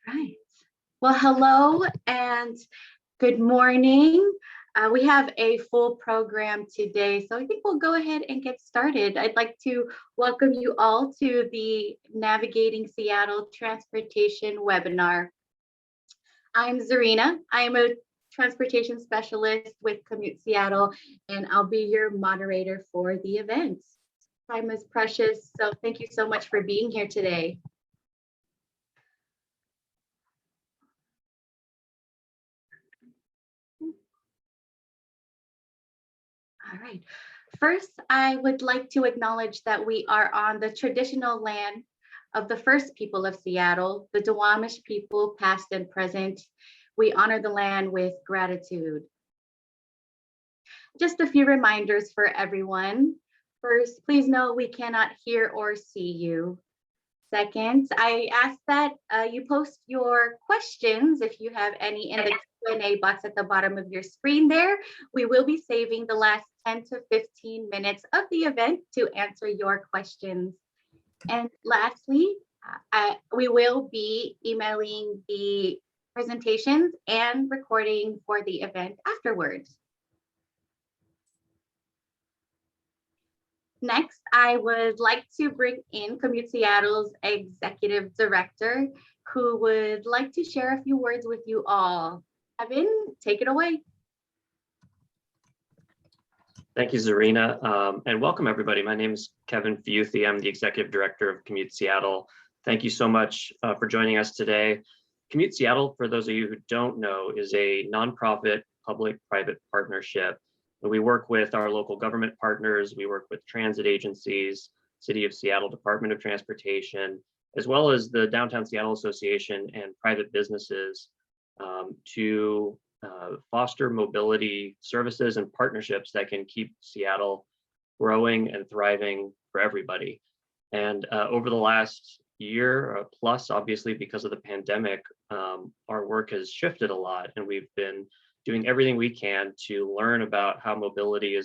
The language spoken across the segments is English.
Right. Well, hello and good morning. We have a full program today, so I think we'll go ahead and get started. I'd like to welcome you all to the Navigating Seattle Transportation webinar. I'm Zarina. I am a transportation specialist with Commute Seattle, and I'll be your moderator for the event. Time is precious, so thank you so much for being here today. All right. First, I would like to acknowledge that we are on the traditional land of the first people of Seattle, the Duwamish people, past and present. We honor the land with gratitude. Just a few reminders for everyone. First, please know we cannot hear or see you. Second, I ask that you post your questions, if you have any, in the Q&A box at the bottom of your screen there. We will be saving the last 10 to 15 minutes of the event to answer your questions. And lastly, we will be emailing the presentations and recording for the event afterwards. Next, I would like to bring in Commute Seattle's Executive Director, who would like to share a few words with you all. Kevin, take it away. Thank you, Zarina, and welcome everybody. My name is Kevin Fiuthi. I'm the Executive Director of Commute Seattle. Thank you so much for joining us today. Commute Seattle, for those of you who don't know, is a nonprofit public-private partnership. We work with our local government partners, we work with transit agencies, City of Seattle Department of Transportation, as well as the Downtown Seattle Association and private businesses to foster mobility services and partnerships that can keep Seattle growing and thriving for everybody. And over the last year plus, obviously because of the pandemic, our work has shifted a lot, and we've been doing everything we can to learn about how mobility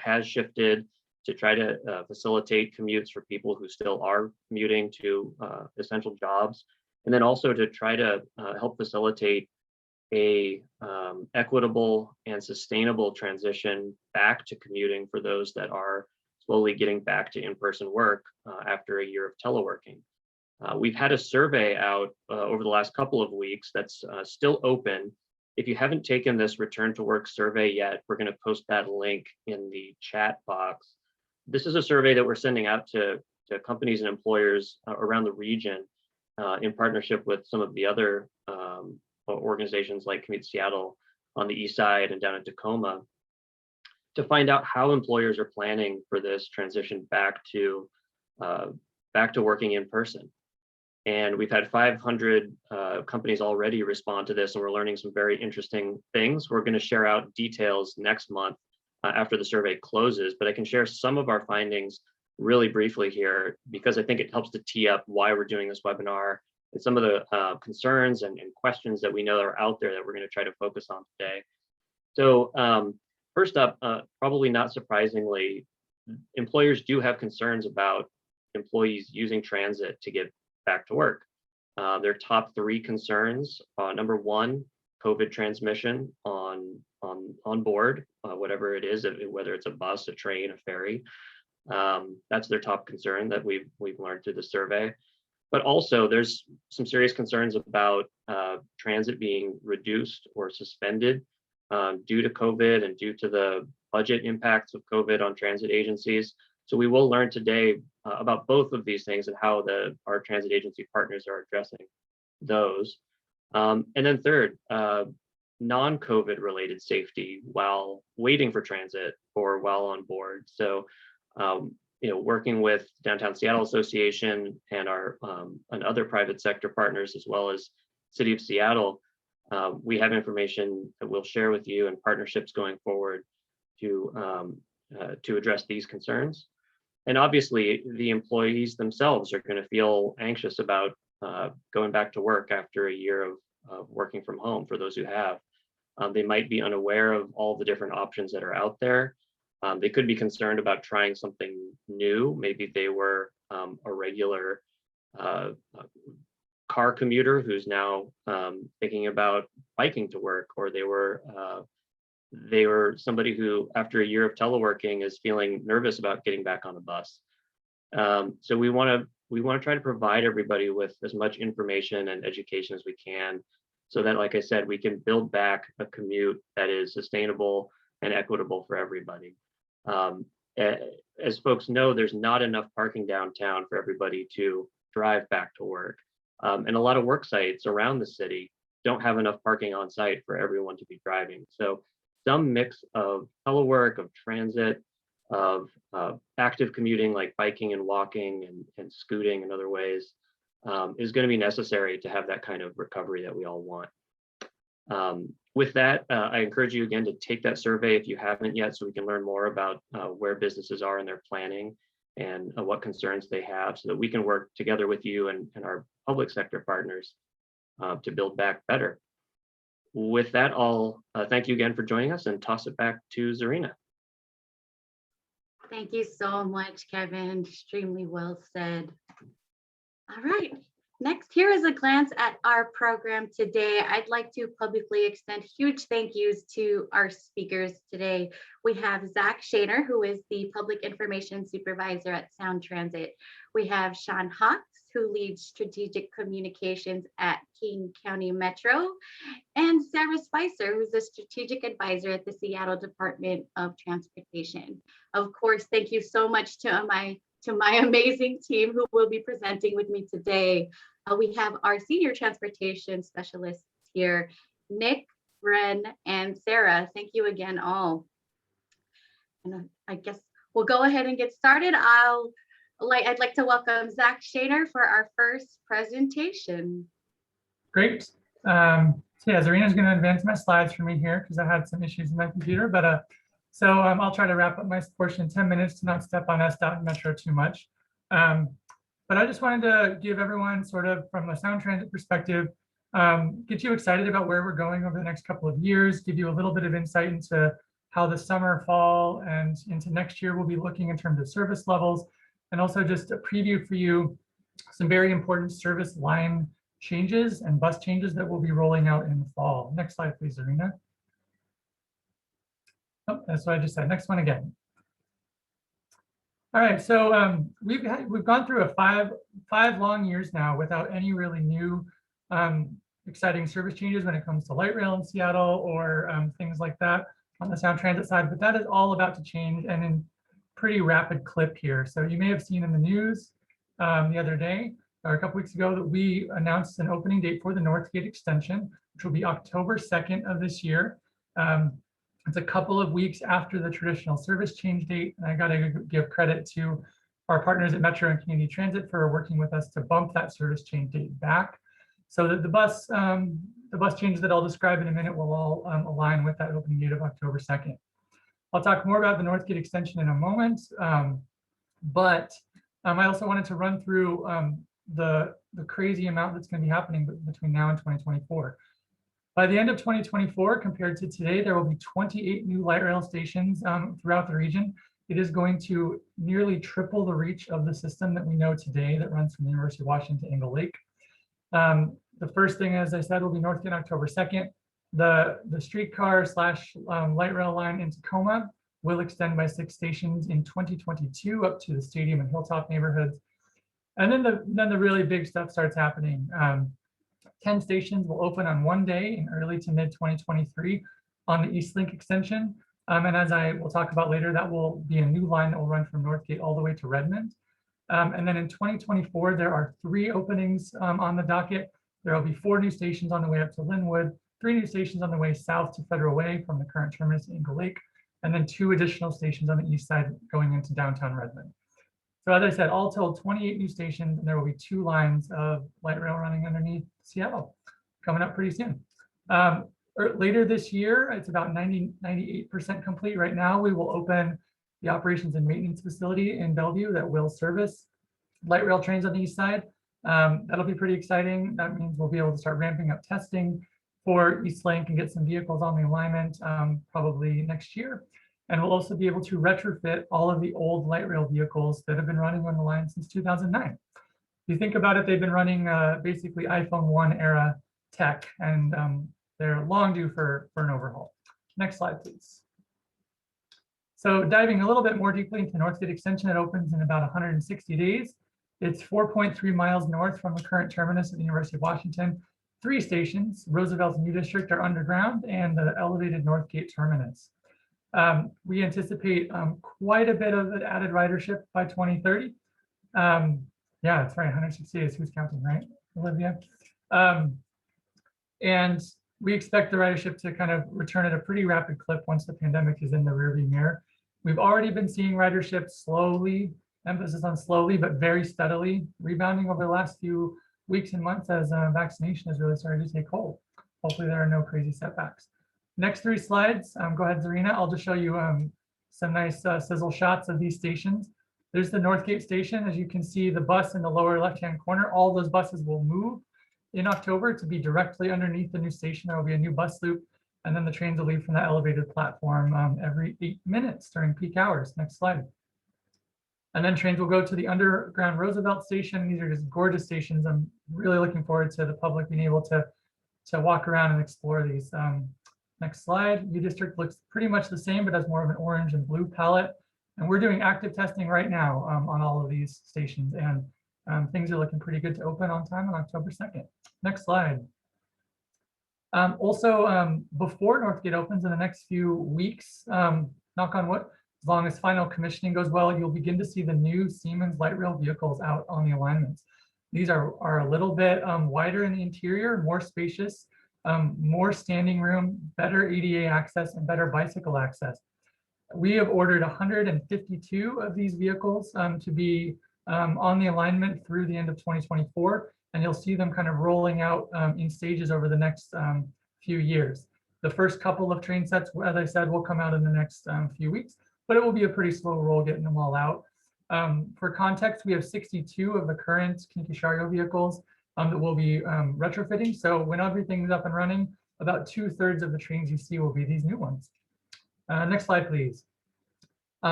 has shifted, to try to facilitate commutes for people who still are commuting to essential jobs, and then also to try to help facilitate a equitable and sustainable transition back to commuting for those that are slowly getting back to in-person work after a year of teleworking. We've had a survey out over the last couple of weeks that's still open. If you haven't taken this return to work survey yet, we're going to post that link in the chat box. This is a survey that we're sending out to companies and employers around the region in partnership with some of the other organizations like Commute Seattle on the east side and down in Tacoma, to find out how employers are planning for this transition back to working in person. And we've had 500 companies already respond to this, and we're learning some very interesting things. We're going to share out details next month after the survey closes, but I can share some of our findings really briefly here, because I think it helps to tee up why we're doing this webinar and some of the concerns and questions that we know are out there that we're going to try to focus on today. So first up, probably not surprisingly, employers do have concerns about employees using transit to get back to work. Their top three concerns: number one, COVID transmission on board, whatever it is, whether it's a bus, a train, a ferry. That's their top concern that we've learned through the survey. But also there's some serious concerns about transit being reduced or suspended due to COVID and due to the budget impacts of COVID on transit agencies. So we will learn today about both of these things and how our transit agency partners are addressing those. And then third, non-COVID related safety while waiting for transit or while on board. So, working with Downtown Seattle Association and our and other private sector partners, as well as City of Seattle, we have information that we'll share with you and partnerships going forward to address these concerns. And obviously, the employees themselves are going to feel anxious about going back to work after a year of working from home. For those who have, they might be unaware of all the different options that are out there. They could be concerned about trying something new. Maybe they were a regular car commuter who's now thinking about biking to work, or they were somebody who, after a year of teleworking, is feeling nervous about getting back on a bus. So we want to try to provide everybody with as much information and education as we can, so that, like I said, we can build back a commute that is sustainable and equitable for everybody. As folks know, there's not enough parking downtown for everybody to drive back to work. And a lot of work sites around the city don't have enough parking on site for everyone to be driving. So some mix of telework, of transit, of active commuting like biking and walking and scooting and other ways is going to be necessary to have that kind of recovery that we all want. With that, I encourage you again to take that survey if you haven't yet, so we can learn more about where businesses are in their planning and what concerns they have, so that we can work together with you and our public sector partners to build back better. With that, I'll thank you again for joining us and toss it back to Zarina. Thank you so much, Kevin. Extremely well said. All right. Next, here is a glance at our program today. I'd like to publicly extend huge thank yous to our speakers today. We have Zach Shaner, who is the Public Information Supervisor at Sound Transit. We have Sean Hawks, who leads Strategic Communications at King County Metro, and Sarah Spicer, who's a Strategic Advisor at the Seattle Department of Transportation. Of course, thank you so much to my amazing team who will be presenting with me today. We have our senior transportation specialists here, Nick, Ren, and Sarah. Thank you again all. And I guess we'll go ahead and get started. I'd like to welcome Zach Shaner for our first presentation. Great. So yeah, Zarina's going to advance my slides for me here because I had some issues with my computer, but I'll try to wrap up my portion in 10 minutes to not step on SDOT and Metro too much. But I just wanted to give everyone, sort of from a Sound Transit perspective, get you excited about where we're going over the next couple of years, give you a little bit of insight into how the summer, fall, and into next year we'll be looking in terms of service levels, and also just a preview for you some very important service line changes and bus changes that we'll be rolling out in the fall. Next slide, please, Zarina. Oh, that's what I just said. Next one again. All right, so we've gone through a five long years now without any really new exciting service changes when it comes to light rail in Seattle or things like that on the Sound Transit side, but that is all about to change, and in pretty rapid clip here. So you may have seen in the news the other day or a couple weeks ago that we announced an opening date for the Northgate extension, which will be October 2nd of this year. It's a couple of weeks after the traditional service change date, and I got to give credit to our partners at Metro and Community Transit for working with us to bump that service change date back, so that the bus changes that I'll describe in a minute will all align with that opening date of October 2nd. I'll talk more about the Northgate extension in a moment, but I also wanted to run through the crazy amount that's going to be happening between now and 2024. By the end of 2024, compared to today, there will be 28 new light rail stations throughout the region. It is going to nearly triple the reach of the system that we know today that runs from the University of Washington to Eagle Lake. The first thing, as I said, will be Northgate October 2nd. The streetcar / light rail line in Tacoma will extend by 6 stations in 2022 up to the Stadium and Hilltop neighborhoods. And then the really big stuff starts happening. 10 stations will open on one day in early to mid 2023 on the Eastlink extension. And as I will talk about later, that will be a new line that will run from Northgate all the way to Redmond. And then in 2024, there are 3 openings on the docket. There will be 4 new stations on the way up to Linwood, 3 new stations on the way south to Federal Way from the current terminus in Eagle Lake, and then 2 additional stations on the east side going into downtown Redmond. So as I said, all told, 28 new stations, and there will be 2 lines of light rail running underneath Seattle coming up pretty soon. Later this year, it's about 98% complete. Right now, we will open the operations and maintenance facility in Bellevue that will service light rail trains on the east side. That'll be pretty exciting. That means we'll be able to start ramping up testing for Eastlink and get some vehicles on the alignment probably next year. And we'll also be able to retrofit all of the old light rail vehicles that have been running on the line since 2009. you think about it, they've been running basically iPhone 1 era tech, and they're long due for an overhaul. Next slide, please. So diving a little bit more deeply into the Northgate Extension, it opens in about 160 days. It's 4.3 miles north from the current terminus at the University of Washington. 3 stations, Roosevelt and U District, are underground, and the elevated Northgate terminus. We anticipate quite a bit of an added ridership by 2030. Yeah, that's right, 160 days, who's counting, right, Olivia? And we expect the ridership to kind of return at a pretty rapid clip once the pandemic is in the rearview mirror. We've already been seeing ridership slowly, emphasis on slowly, but very steadily rebounding over the last few weeks and months as vaccination has really started to take hold. Hopefully there are no crazy setbacks. Next 3 slides, go ahead, Zarina. I'll just show you some nice sizzle shots of these stations. There's the Northgate station. As you can see, the bus in the lower left-hand corner, all those buses will move in October to be directly underneath the new station. There will be a new bus loop, and then the trains will leave from that elevated platform every 8 minutes during peak hours. Next slide. And then trains will go to the underground Roosevelt station. These are just gorgeous stations. I'm really looking forward to the public being able to walk around and explore these. Next slide. U District looks pretty much the same, but has more of an orange and blue palette. And we're doing active testing right now on all of these stations, and things are looking pretty good to open on time on October 2nd. Next slide. Also, before Northgate opens in the next few weeks, knock on wood, as long as final commissioning goes well, you'll begin to see the new Siemens light rail vehicles out on the alignments. These are a little bit wider in the interior, more spacious, more standing room, better ADA access, and better bicycle access. We have ordered 152 of these vehicles to be on the alignment through the end of 2024, and you'll see them kind of rolling out in stages over the next few years. The first couple of train sets, as I said, will come out in the next few weeks, but it will be a pretty slow roll getting them all out. For context, we have 62 of the current Kinkishario vehicles that will be retrofitting. So when everything is up and running, about 2/3 of the trains you see will be these new ones. Next slide, please.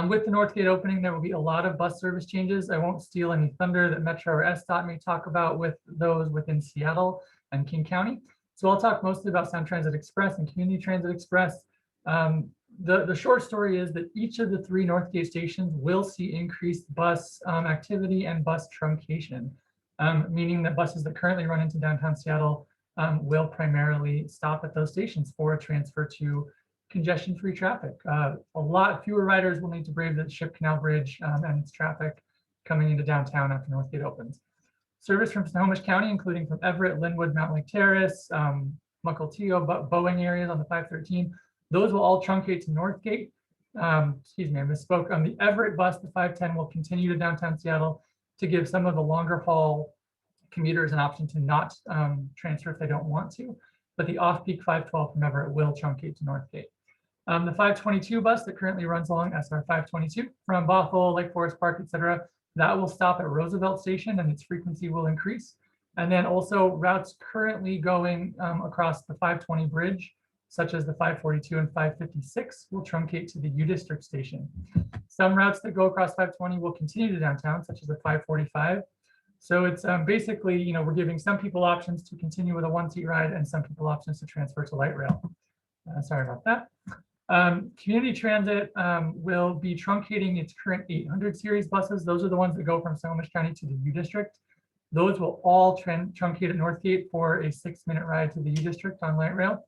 With the Northgate opening, there will be a lot of bus service changes. I won't steal any thunder that Metro or SDOT may talk about with those within Seattle and King County. So I'll talk mostly about Sound Transit Express and Community Transit Express. The short story is that each of the 3 Northgate stations will see increased bus activity and bus truncation, meaning that buses that currently run into downtown Seattle will primarily stop at those stations for a transfer to congestion-free traffic. A lot fewer riders will need to brave the Ship Canal Bridge and its traffic coming into downtown after Northgate opens. Service from Snohomish County, including from Everett, Linwood, Mountain Lake Terrace, Mukilteo, Boeing areas on the 513, those will all truncate to Northgate. Excuse me, I misspoke. On the Everett bus, the 510 will continue to downtown Seattle to give some of the longer haul commuters an option to not transfer if they don't want to. But the off-peak 512 from Everett will truncate to Northgate. The 522 bus that currently runs along SR 522 from Bothell, Lake Forest Park, etc., that will stop at Roosevelt Station and its frequency will increase. And then also routes currently going across the 520 bridge, such as the 542 and 556, will truncate to the U District station. Some routes that go across 520 will continue to downtown, such as the 545. So it's basically, we're giving some people options to continue with a 1-seat ride and some people options to transfer to light rail. Sorry about that. Community Transit will be truncating its current 800 series buses. Those are the ones that go from Snohomish County to the U District. Those will all truncate at Northgate for a 6-minute ride to the U District on light rail.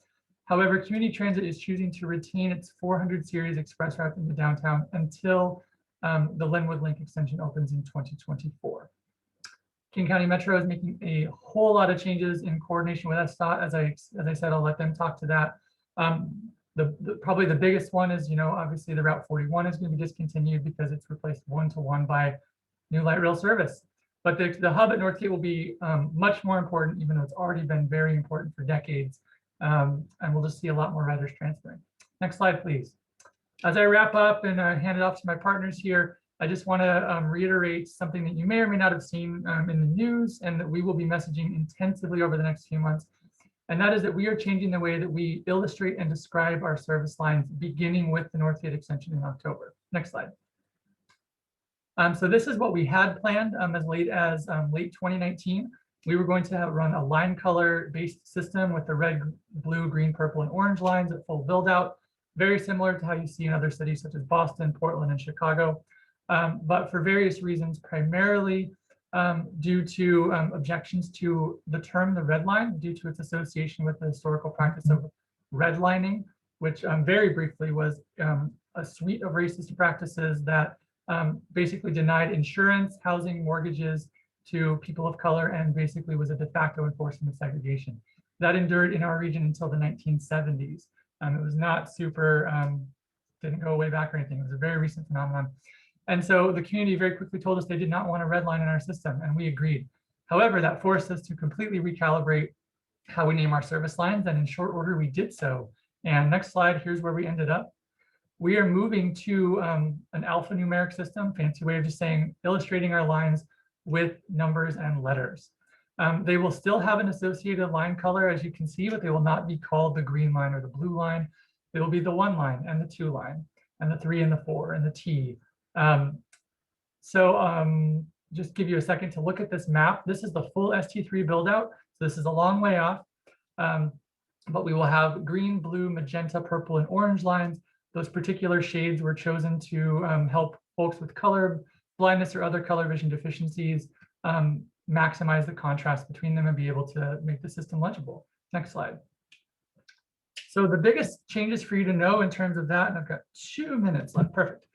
However, Community Transit is choosing to retain its 400 series express route into downtown until the Linwood Link extension opens in 2024. King County Metro is making a whole lot of changes in coordination with SDOT. As I said, I'll let them talk to that. Probably the biggest one is, obviously the Route 41 is going to be discontinued because it's replaced 1-to-1 by new light rail service. But the hub at Northgate will be much more important, even though it's already been very important for decades. And we'll just see a lot more riders transferring. Next slide, please. As I wrap up and hand it off to my partners here, I just want to reiterate something that you may or may not have seen in the news and that we will be messaging intensively over the next few months. And that is that we are changing the way that we illustrate and describe our service lines, beginning with the Northgate extension in October. Next slide. So this is what we had planned as late as late 2019. We were going to run a line color based system with the red, blue, green, purple, and orange lines at full build out, very similar to how you see in other cities such as Boston, Portland, and Chicago. But for various reasons, primarily due to objections to the term the red line, due to its association with the historical practice of redlining, which very briefly was a suite of racist practices that basically denied insurance, housing, mortgages to people of color, and basically was a de facto enforcement of segregation. That endured in our region until the 1970s. It was not super, didn't go way back or anything. It was a very recent phenomenon. And so the community very quickly told us they did not want a red line in our system, and we agreed. However, that forced us to completely recalibrate how we name our service lines, and in short order, we did so. And next slide, here's where we ended up. We are moving to an alphanumeric system, fancy way of just saying, illustrating our lines with numbers and letters. They will still have an associated line color, as you can see, but they will not be called the green line or the blue line. They will be the 1 line and the 2 line and the 3 and the 4 and the T. Just give you a second to look at this map. This is the full ST3 build out. So this is a long way off, but we will have green, blue, magenta, purple, and orange lines. Those particular shades were chosen to help folks with color blindness or other color vision deficiencies maximize the contrast between them and be able to make the system legible. Next slide. So the biggest changes for you to know in terms of that, and I've got 2 minutes left, perfect,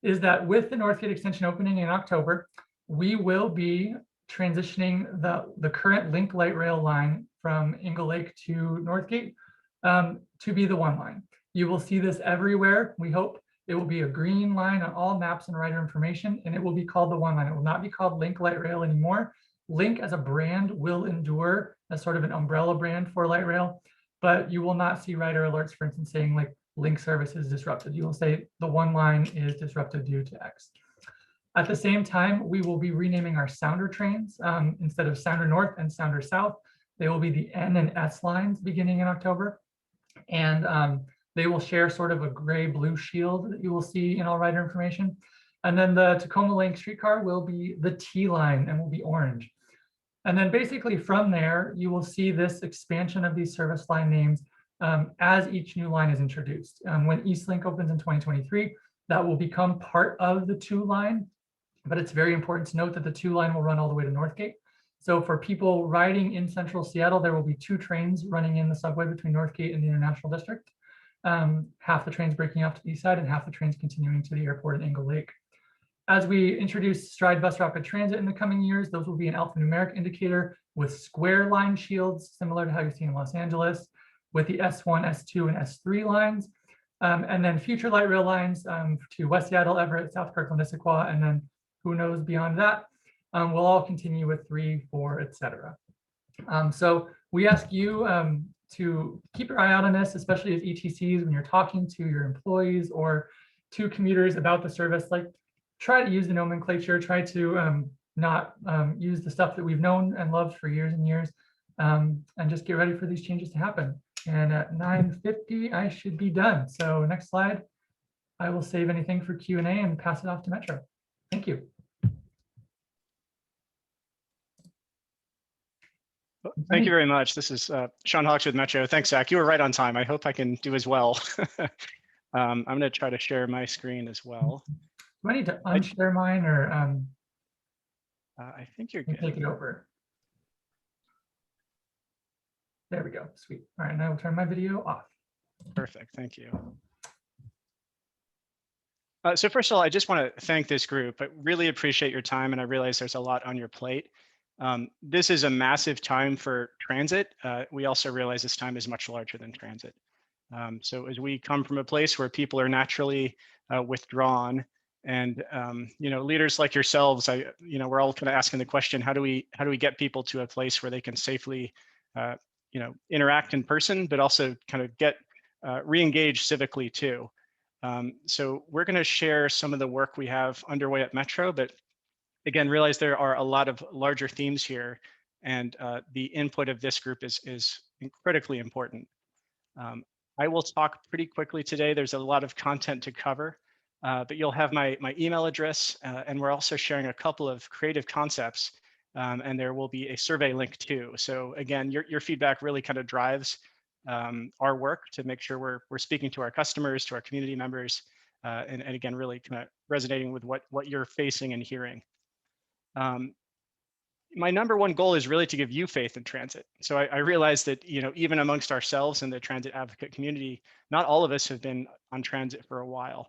is that with the Northgate extension opening in October, we will be transitioning the current Link light rail line from Ingle Lake to Northgate to be the 1 line. You will see this everywhere, we hope. It will be a green line on all maps and rider information, and it will be called the 1 line. It will not be called Link light rail anymore. Link as a brand will endure as sort of an umbrella brand for light rail, but you will not see rider alerts, for instance, saying like Link service is disrupted. You will say the 1 line is disrupted due to X. At the same time, we will be renaming our Sounder trains. Instead of Sounder North and Sounder South, they will be the N and S lines beginning in October. And they will share sort of a gray-blue shield that you will see in all rider information. And then the Tacoma Link streetcar will be the T line and will be orange. And then basically from there, you will see this expansion of these service line names as each new line is introduced. When Eastlink opens in 2023, that will become part of the 2 line, but it's very important to note that the 2 line will run all the way to Northgate. So for people riding in central Seattle, there will be 2 trains running in the subway between Northgate and the International District. Half the trains breaking off to the east side and half the trains continuing to the airport in Ingle Lake. As we introduce Stride Bus Rapid Transit in the coming years, those will be an alphanumeric indicator with square line shields, similar to how you've seen in Los Angeles, with the S1, S2, and S3 lines. And then future light rail lines to West Seattle, Everett, South Kirkland, Issaquah, and then who knows beyond that. We'll all continue with 3, 4, etc. So we ask you to keep your eye out on this, especially as ETCs, when you're talking to your employees or to commuters about the service. Like, try to use the nomenclature, try to not use the stuff that we've known and loved for years and years, and just get ready for these changes to happen. And at 9:50, I should be done. So next slide, I will save anything for Q&A and pass it off to Metro. Thank you. Thank you very much. This is Sean Hawks with Metro. Thanks, Zach. You were right on time. I hope I can do as well. I'm going to try to share my screen as well. Do I need to unshare mine or I think you're good. take it over? There we go. Sweet. All right, and I will turn my video off. Perfect. Thank you. So first of all, I just want to thank this group. I really appreciate your time, and I realize there's a lot on your plate. This is a massive time for transit. We also realize this time is much larger than transit. So as we come from a place where people are naturally withdrawn, and leaders like yourselves, we're all kind of asking the question: how do we get people to a place where they can safely, interact in person, but also kind of get re-engaged civically too. So we're going to share some of the work we have underway at Metro, but again, realize there are a lot of larger themes here, and the input of this group is critically important. I will talk pretty quickly today. There's a lot of content to cover. but you'll have my email address, and we're also sharing a couple of creative concepts, and there will be a survey link too. So again, your feedback really kind of drives our work to make sure we're speaking to our customers, to our community members, and again, really kind of resonating with what you're facing and hearing. My number one goal is really to give you faith in transit. So I realize that, even amongst ourselves and the transit advocate community, not all of us have been on transit for a while.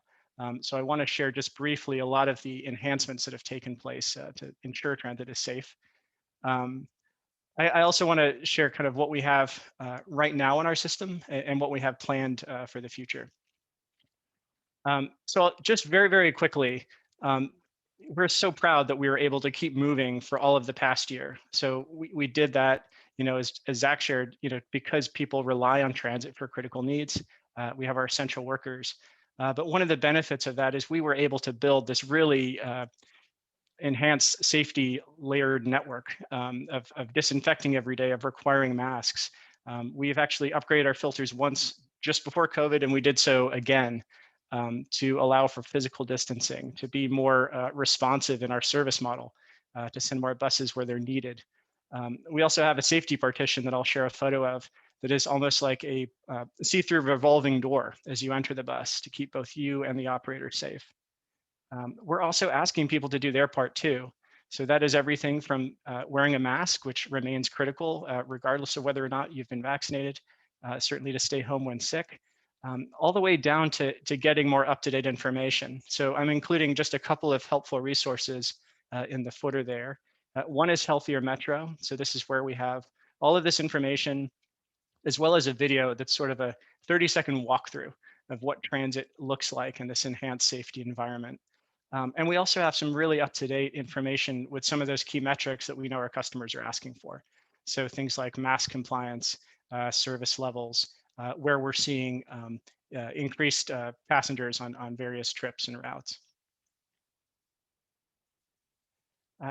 So I want to share just briefly a lot of the enhancements that have taken place to ensure transit is safe. I also want to share kind of what we have right now in our system and what we have planned for the future. So just very, very quickly, we're so proud that we were able to keep moving for all of the past year. So we did that, as Zach shared, because people rely on transit for critical needs. We have our essential workers. But one of the benefits of that is we were able to build this really enhanced safety layered network of disinfecting every day, of requiring masks. We've actually upgraded our filters once just before COVID, and we did so again to allow for physical distancing, to be more responsive in our service model, to send more buses where they're needed. We also have a safety partition that I'll share a photo of that is almost like a see-through revolving door as you enter the bus to keep both you and the operator safe. We're also asking people to do their part too. So that is everything from wearing a mask, which remains critical regardless of whether or not you've been vaccinated, certainly to stay home when sick, all the way down to getting more up-to-date information. So I'm including just a couple of helpful resources in the footer there. One is Healthier Metro. So this is where we have all of this information, as well as a video that's sort of a 30-second walkthrough of what transit looks like in this enhanced safety environment. And we also have some really up-to-date information with some of those key metrics that we know our customers are asking for. So things like mask compliance, service levels, where we're seeing increased passengers on various trips and routes.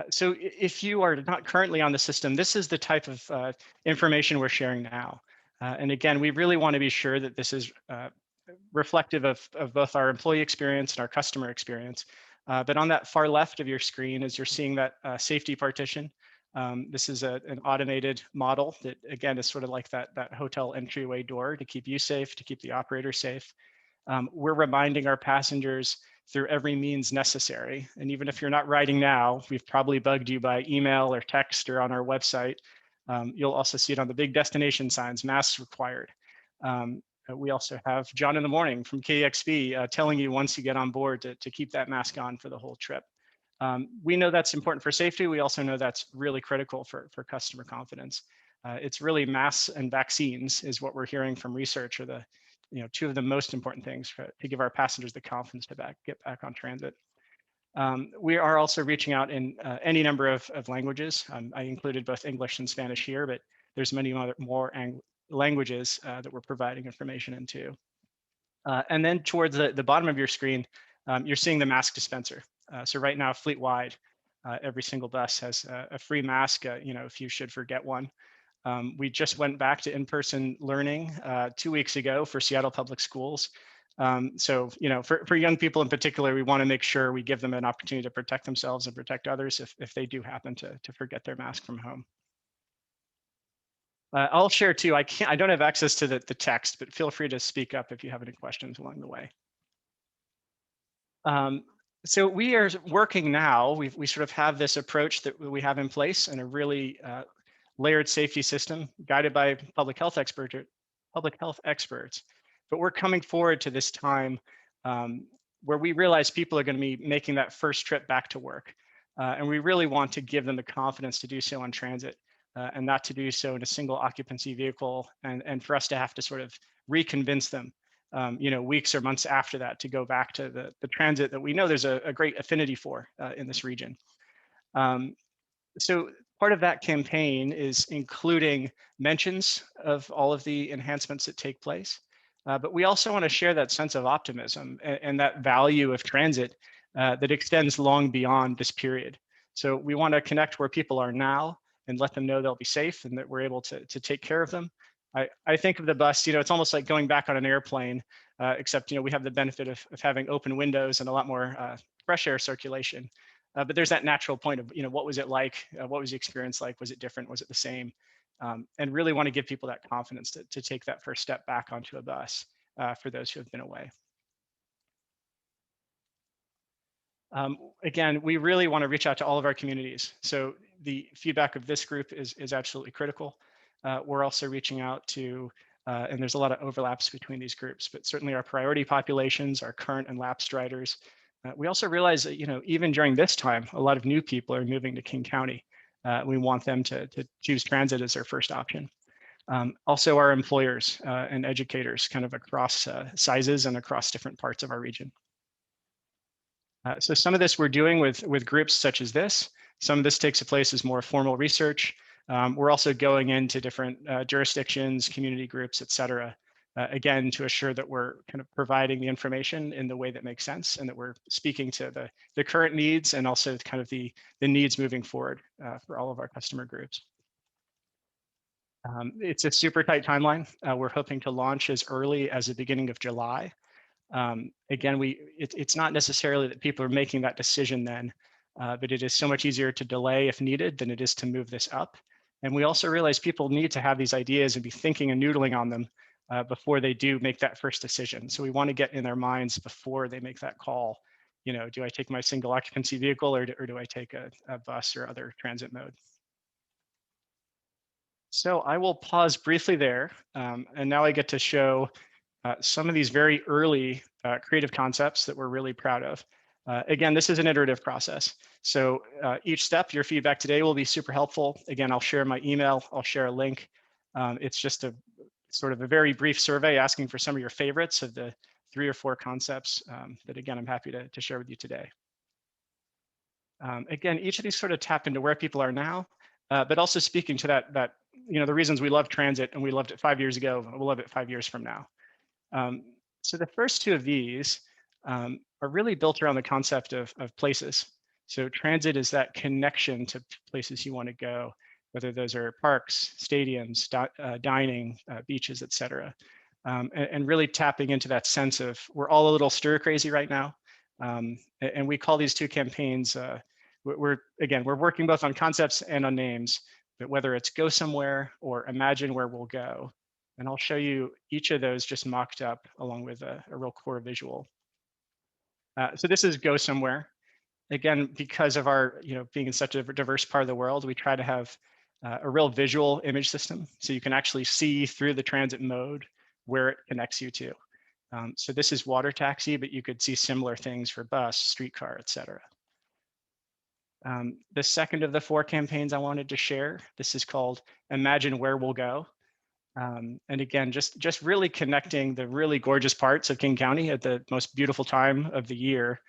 So if you are not currently on the system, this is the type of information we're sharing now. And again, we really want to be sure that this is reflective of both our employee experience and our customer experience. But on that far left of your screen, as you're seeing that safety partition, this is an automated model that, again, is sort of like that hotel entryway door to keep you safe, to keep the operator safe. We're reminding our passengers through every means necessary. And even if you're not riding now, we've probably bugged you by email or text or on our website. You'll also see it on the big destination signs, masks required. We also have John in the morning from KXB telling you once you get on board to keep that mask on for the whole trip. We know that's important for safety. We also know that's really critical for customer confidence. It's really masks and vaccines is what we're hearing from research are the two of the most important things to give our passengers the confidence to get back on transit. We are also reaching out in any number of languages. I included both English and Spanish here, but there's many more languages that we're providing information into. And then towards the bottom of your screen, you're seeing the mask dispenser. So right now, fleet-wide, every single bus has a free mask, if you should forget one. We just went back to in-person learning 2 weeks ago for Seattle Public Schools. So, for young people in particular, we want to make sure we give them an opportunity to protect themselves and protect others if they do happen to forget their mask from home. I'll share too. I don't have access to the text, but feel free to speak up if you have any questions along the way. So we are working now. We sort of have this approach that we have in place and a really layered safety system guided by public health experts. But we're coming forward to this time where we realize people are going to be making that first trip back to work. And we really want to give them the confidence to do so on transit and not to do so in a single occupancy vehicle and for us to have to sort of reconvince them, weeks or months after that to go back to the transit that we know there's a great affinity for in this region. So part of that campaign is including mentions of all of the enhancements that take place. But we also want to share that sense of optimism and that value of transit that extends long beyond this period. So we want to connect where people are now and let them know they'll be safe and that we're able to take care of them. I think of the bus, it's almost like going back on an airplane, except, we have the benefit of having open windows and a lot more fresh air circulation. But there's that natural point of, what was it like? What was the experience like? Was it different? Was it the same? And really want to give people that confidence to take that first step back onto a bus for those who have been away. Again, we really want to reach out to all of our communities. So the feedback of this group is absolutely critical. We're also reaching out to, and there's a lot of overlaps between these groups, but certainly our priority populations, our current and lapsed riders. We also realize that, even during this time, a lot of new people are moving to King County. We want them to choose transit as their first option. Also our employers and educators kind of across sizes and across different parts of our region. So some of this we're doing with groups such as this. Some of this takes place as more formal research. We're also going into different jurisdictions, community groups, et cetera, again, to assure that we're kind of providing the information in the way that makes sense and that we're speaking to the current needs and also kind of the needs moving forward for all of our customer groups. It's a super tight timeline. We're hoping to launch as early as the beginning of July. Again, it's not necessarily that people are making that decision then, but it is so much easier to delay if needed than it is to move this up. And we also realize people need to have these ideas and be thinking and noodling on them before they do make that first decision. So we want to get in their minds before they make that call. Do I take my single occupancy vehicle or do I take a bus or other transit mode? So I will pause briefly there. And now I get to show some of these very early creative concepts that we're really proud of. Again, this is an iterative process. So each step, your feedback today will be super helpful. Again, I'll share my email, I'll share a link. It's just a sort of a very brief survey asking for some of your favorites of the 3 or 4 concepts that, again, I'm happy to share with you today. Again, each of these sort of tap into where people are now, but also speaking to that the reasons we love transit and we loved it 5 years ago, we'll love it 5 years from now. So the first 2 of these are really built around the concept of places. So transit is that connection to places you want to go, whether those are parks, stadiums, dining, beaches, et cetera. And really tapping into that sense of we're all a little stir crazy right now. And we call these 2 campaigns, we're working both on concepts and on names, but whether it's go somewhere or imagine where we'll go. And I'll show you each of those just mocked up along with a real core visual. So this is go somewhere. Again, because of our being in such a diverse part of the world, we try to have a real visual image system. So you can actually see through the transit mode where it connects you to. So this is water taxi, but you could see similar things for bus, streetcar, et cetera. The second of the 4 campaigns I wanted to share, this is called Imagine Where We'll Go. And again, just really connecting the really gorgeous parts of King County at the most beautiful time of the year.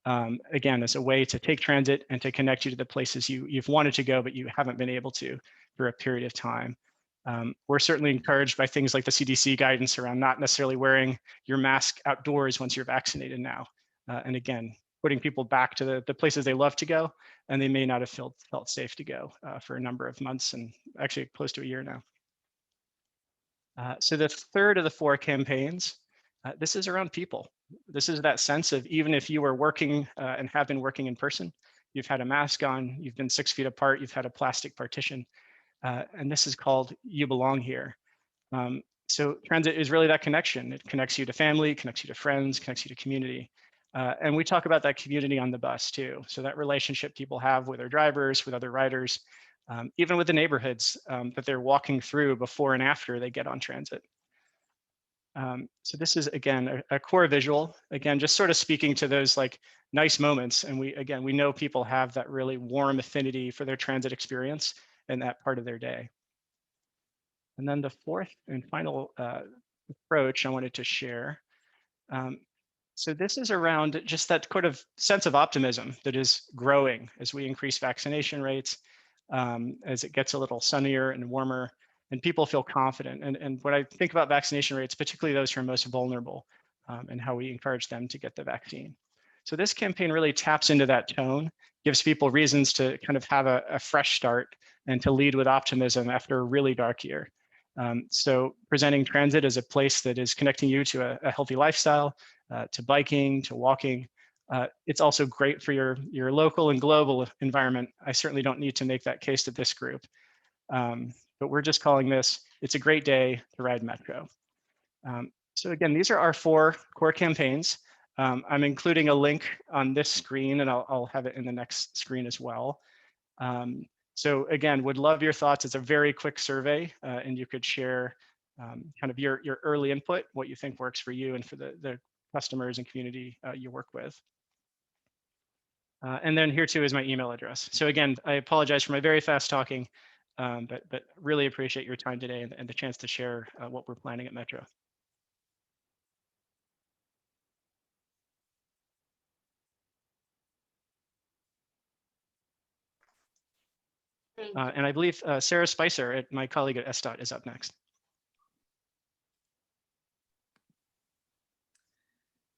Again, as a way to take transit and to connect you to the places you've wanted to go, but you haven't been able to for a period of time. We're certainly encouraged by things like the CDC guidance around not necessarily wearing your mask outdoors once you're vaccinated now. And again, putting people back to the places they love to go, and they may not have felt safe to go for a number of months and actually close to a year now. So the third of the 4 campaigns, this is around people. This is that sense of even if you are working and have been working in person, you've had a mask on, you've been 6 feet apart, you've had a plastic partition, and this is called You Belong Here. So transit is really that connection. It connects you to family, connects you to friends, connects you to community. And we talk about that community on the bus too. So that relationship people have with their drivers, with other riders, even with the neighborhoods that they're walking through before and after they get on transit. So this is, again, a core visual, again, just sort of speaking to those like nice moments. And we know people have that really warm affinity for their transit experience in that part of their day. And then the 4th and final approach I wanted to share. So this is around just that kind of sense of optimism that is growing as we increase vaccination rates, as it gets a little sunnier and warmer, and people feel confident. And when I think about vaccination rates, particularly those who are most vulnerable, and how we encourage them to get the vaccine. So this campaign really taps into that tone, gives people reasons to kind of have a fresh start and to lead with optimism after a really dark year. So presenting transit as a place that is connecting you to a healthy lifestyle, to biking, to walking. It's also great for your local and global environment. I certainly don't need to make that case to this group, but we're just calling this, it's a great day to ride Metro. So again, these are our 4 core campaigns. I'm including a link on this screen, and I'll have it in the next screen as well. So again, would love your thoughts. It's a very quick survey, and you could share kind of your early input, what you think works for you and for the customers and community you work with. And then here too is my email address. So again, I apologize for my very fast talking, but really appreciate your time today and the chance to share what we're planning at Metro. Thank you. And I believe Sarah Spicer, my colleague at SDOT, is up next.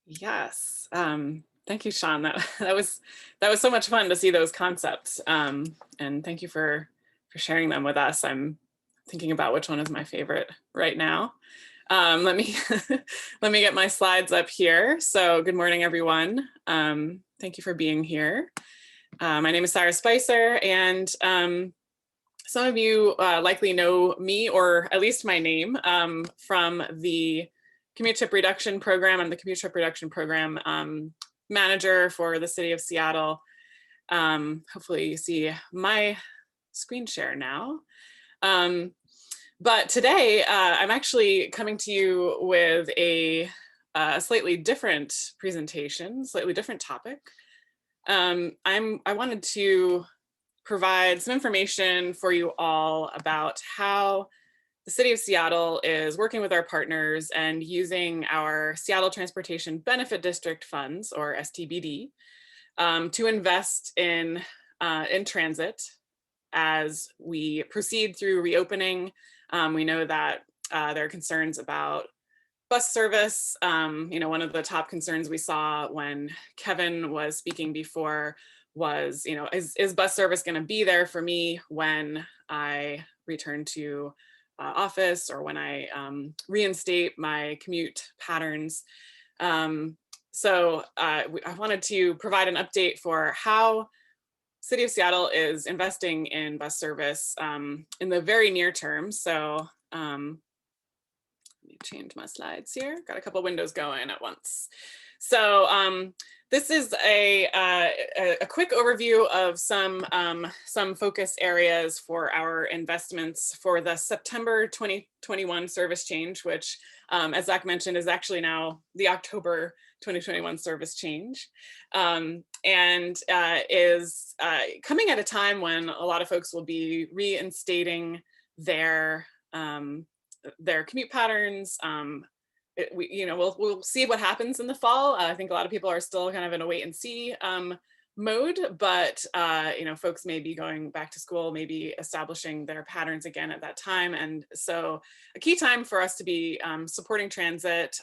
Yes, thank you, Sean. That was so much fun to see those concepts, and thank you for sharing them with us. I'm thinking about which one is my favorite right now. Let me let me get my slides up here. So good morning, everyone. Thank you for being here. My name is Sarah Spicer, and some of you likely know me, or at least my name, from the Commute Trip Reduction Program. I'm the Commute Trip Reduction Program manager for the city of Seattle. Hopefully you see my screen share now. But today I'm actually coming to you with a slightly different presentation, slightly different topic. I wanted to provide some information for you all about how the city of Seattle is working with our partners and using our Seattle Transportation Benefit District funds, or STBD, to invest in transit as we proceed through reopening. We know that there are concerns about bus service. One of the top concerns we saw when Kevin was speaking before was, is bus service going to be there for me when I return to office, or when I reinstate my commute patterns. So I wanted to provide an update for how City of Seattle is investing in bus service in the very near term. So let me change my slides here. Got a couple windows going at once. So this is a quick overview of some focus areas for our investments for the September 2021 service change, which, as Zach mentioned, is actually now the October 2021 service change, and is coming at a time when a lot of folks will be reinstating their commute patterns. We'll see what happens in the fall. I think a lot of people are still kind of in a wait and see mode, but folks may be going back to school, maybe establishing their patterns again at that time. And so a key time for us to be supporting transit,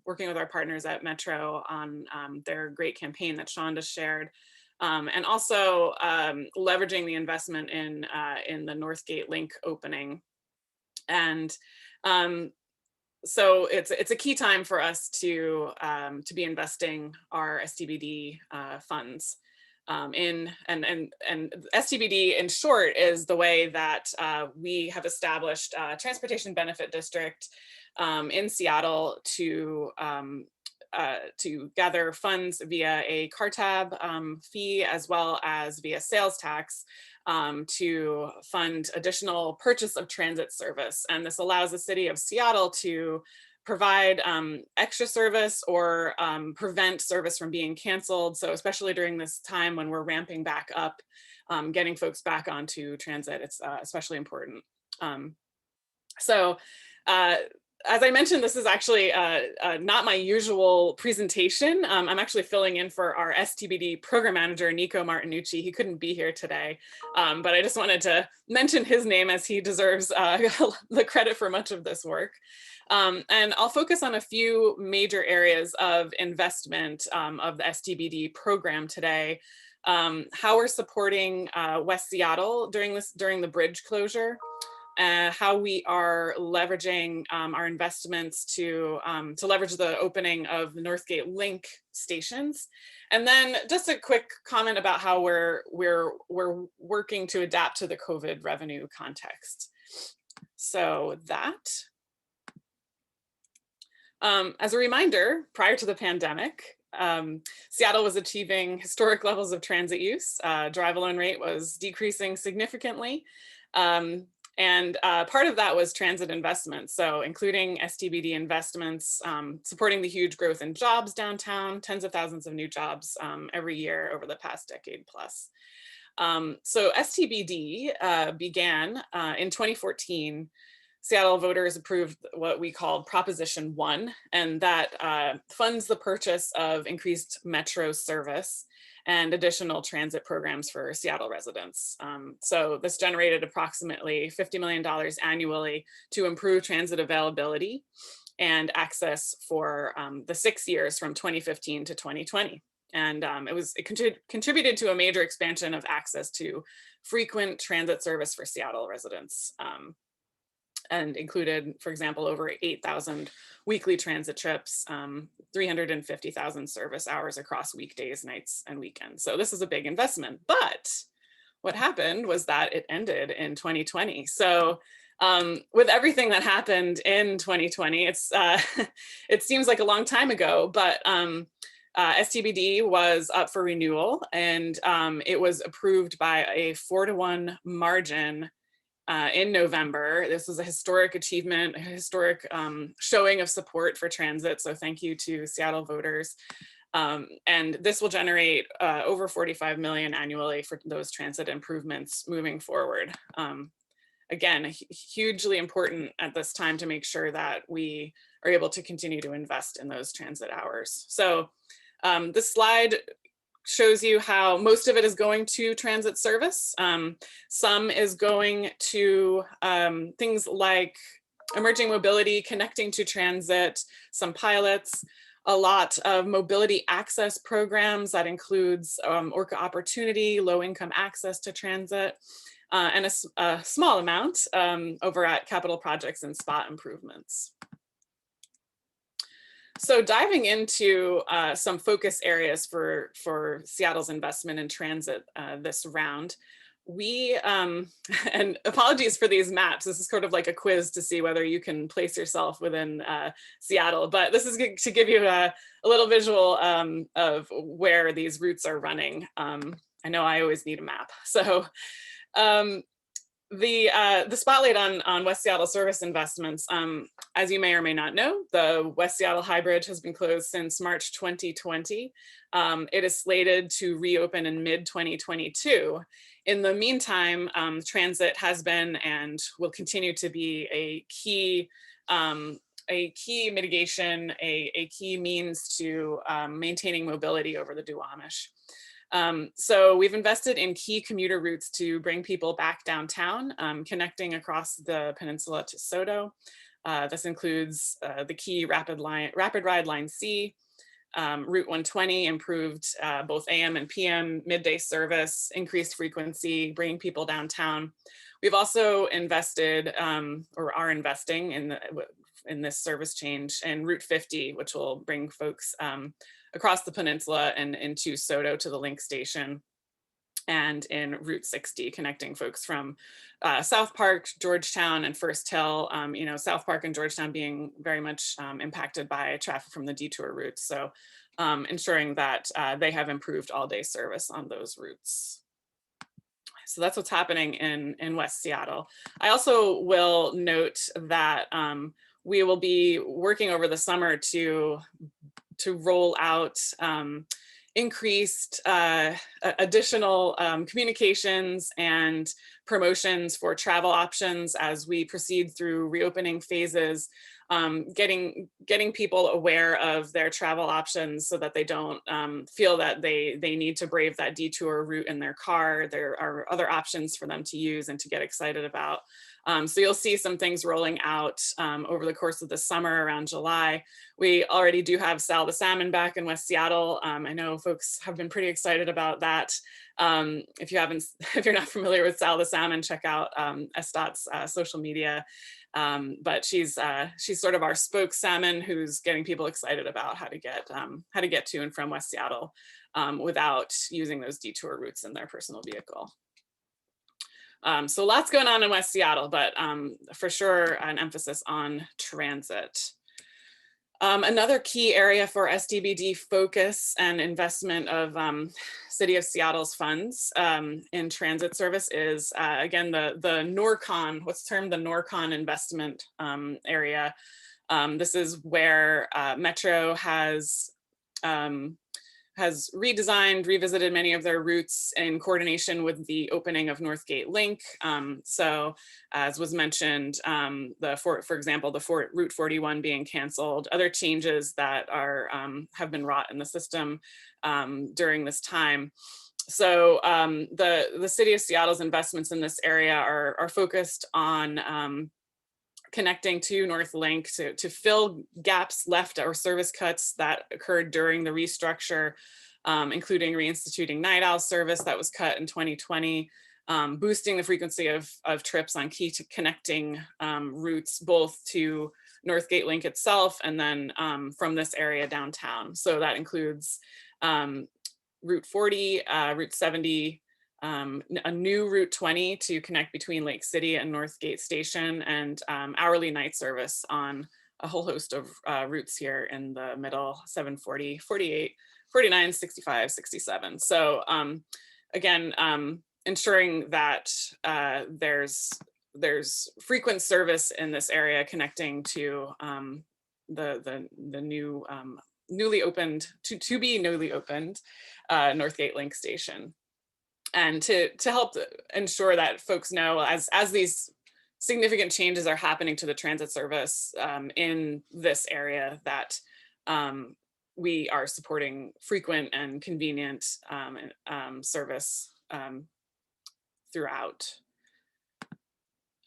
working with our partners at Metro on their great campaign that Sean just shared, and also leveraging the investment in the Northgate Link opening. And so it's a key time for us to be investing our STBD funds in, and STBD in short is the way that we have established a transportation benefit district in Seattle to gather funds via a car tab fee, as well as via sales tax, to fund additional purchase of transit service. And this allows the city of Seattle to provide extra service or prevent service from being canceled. So especially during this time when we're ramping back up, getting folks back onto transit, it's especially important. As I mentioned, this is actually not my usual presentation. I'm actually filling in for our STBD program manager, Nico Martinucci. He couldn't be here today, but I just wanted to mention his name as he deserves the credit for much of this work. And I'll focus on a few major areas of investment of the STBD program today. How we're supporting West Seattle during the bridge closure. how we are leveraging our investments to leverage the opening of the Northgate Link stations. And then just a quick comment about how we're working to adapt to the COVID revenue context. So that, as a reminder, prior to the pandemic, Seattle was achieving historic levels of transit use. Drive alone rate was decreasing significantly. And part of that was transit investments. So including STBD investments, supporting the huge growth in jobs downtown, tens of thousands of new jobs every year over the past decade plus. So STBD began in 2014. Seattle voters approved what we called Proposition 1, and that funds the purchase of increased metro service and additional transit programs for Seattle residents. So this generated approximately $50 million annually to improve transit availability and access for the 6 years from 2015 to 2020. And it contributed to a major expansion of access to frequent transit service for Seattle residents. And included, for example, over 8,000 weekly transit trips, 350,000 service hours across weekdays, nights, and weekends. So this is a big investment. But what happened was that it ended in 2020. So with everything that happened in 2020, it seems like a long time ago, but STBD was up for renewal, and it was approved by a 4-to-1 margin in November. This was a historic achievement, a historic showing of support for transit. So thank you to Seattle voters. And this will generate over $45 million annually for those transit improvements moving forward. Again, hugely important at this time to make sure that we are able to continue to invest in those transit hours. So this slide shows you how most of it is going to transit service. Some is going to things like emerging mobility, connecting to transit, some pilots, a lot of mobility access programs that includes Orca Opportunity, low income access to transit, and a small amount over at capital projects and spot improvements. So diving into some focus areas for Seattle's investment in transit this round, we, and apologies for these maps, this is sort of like a quiz to see whether you can place yourself within Seattle, but this is to give you a little visual of where these routes are running. I know I always need a map. So the spotlight on West Seattle service investments, as you may or may not know, the West Seattle High Bridge has been closed since March 2020. It is slated to reopen in mid-2022. In the meantime, transit has been and will continue to be a key mitigation, a key means to maintaining mobility over the Duwamish. So we've invested in key commuter routes to bring people back downtown, connecting across the peninsula to SoDo. This includes the key Rapid Ride Line C, Route 120 improved both AM and PM midday service, increased frequency, bringing people downtown. We've also invested or are investing in this service change in Route 50, which will bring folks across the peninsula and into SoDo to the Link station, and in Route 60, connecting folks from South Park, Georgetown, and First Hill. South Park and Georgetown being very much impacted by traffic from the detour routes. So ensuring that they have improved all-day service on those routes. So that's what's happening in West Seattle. I also will note that we will be working over the summer to roll out increased additional communications and promotions for travel options as we proceed through reopening phases, getting people aware of their travel options so that they don't feel that they need to brave that detour route in their car. There are other options for them to use and to get excited about. So you'll see some things rolling out over the course of the summer around July. We already do have Sal the Salmon back in West Seattle. I know folks have been pretty excited about that. If you're not familiar with Sal the Salmon, check out SDOT's social media. But she's sort of our spoke salmon who's getting people excited about how to get to and from West Seattle without using those detour routes in their personal vehicle. So lots going on in West Seattle, but for sure an emphasis on transit. Another key area for SDBD focus and investment of City of Seattle's funds in transit service is, again, the NORCON, what's termed the NORCON investment area. This is where Metro has redesigned, revisited many of their routes in coordination with the opening of Northgate Link. So as was mentioned, for example, the Route 41 being canceled, other changes that are have been wrought in the system during this time. So the City of Seattle's investments in this area are focused on connecting to North Link to fill gaps left or service cuts that occurred during the restructure, including reinstituting night owl service that was cut in 2020, boosting the frequency of trips on key to connecting routes, both to Northgate Link itself and then from this area downtown. So that includes Route 40, Route 70, a new Route 20 to connect between Lake City and Northgate Station, and hourly night service on a whole host of routes here in the middle, 740, 48, 49, 65, 67. So again, ensuring that there's frequent service in this area connecting to the new newly opened, to be newly opened Northgate Link Station. And to help ensure that folks know as these significant changes are happening to the transit service in this area, that we are supporting frequent and convenient service throughout.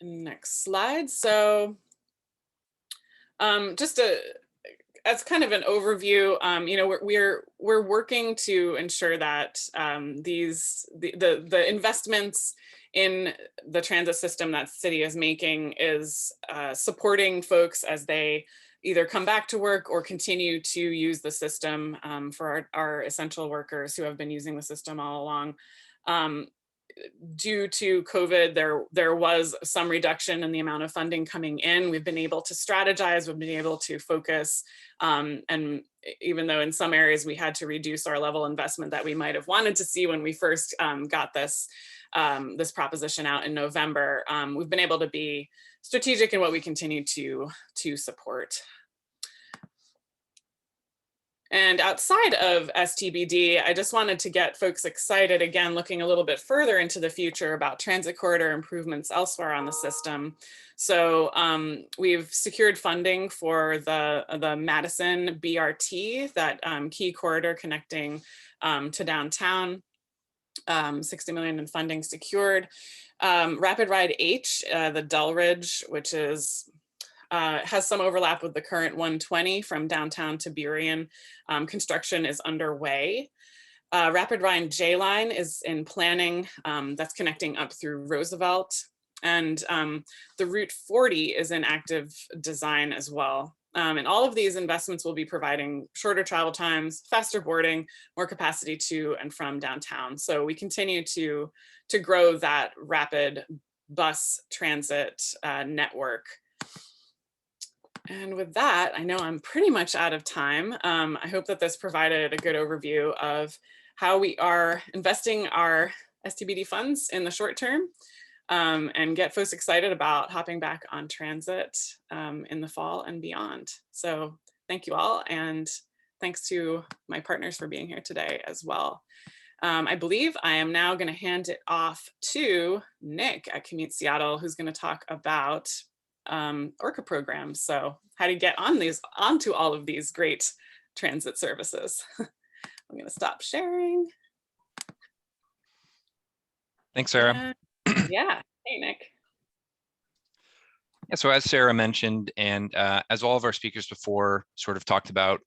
Next slide. So just as kind of an overview, you know, we're working to ensure that the investments in the transit system that the city is making is supporting folks as they either come back to work or continue to use the system for our essential workers who have been using the system all along. Due to COVID, there was some reduction in the amount of funding coming in. We've been able to strategize, we've been able to focus, and even though in some areas we had to reduce our level of investment that we might have wanted to see when we first got this proposition out in November, we've been able to be strategic in what we continue to support. And outside of STBD, I just wanted to get folks excited, again, looking a little bit further into the future about transit corridor improvements elsewhere on the system. So we've secured funding for the Madison BRT, that key corridor connecting to downtown, 60 million in funding secured. Rapid Ride H, the Delridge, which is has some overlap with the current 120 from downtown to Burien. Construction is underway. Rapid Ride J line is in planning. That's connecting up through Roosevelt. And the Route 40 is in active design as well. And all of these investments will be providing shorter travel times, faster boarding, more capacity to and from downtown. So we continue to grow that rapid bus transit network. And with that, I know I'm pretty much out of time. I hope that this provided a good overview of how we are investing our STBD funds in the short term and get folks excited about hopping back on transit in the fall and beyond. So thank you all, and thanks to my partners for being here today as well. I believe I am now going to hand it off to Nick at Commute Seattle, who's going to talk about ORCA programs. So how to get onto all of these great transit services. I'm going to stop sharing. Thanks, Sarah. Yeah, hey, Nick. Yeah, so as Sarah mentioned, and as all of our speakers before sort of talked about,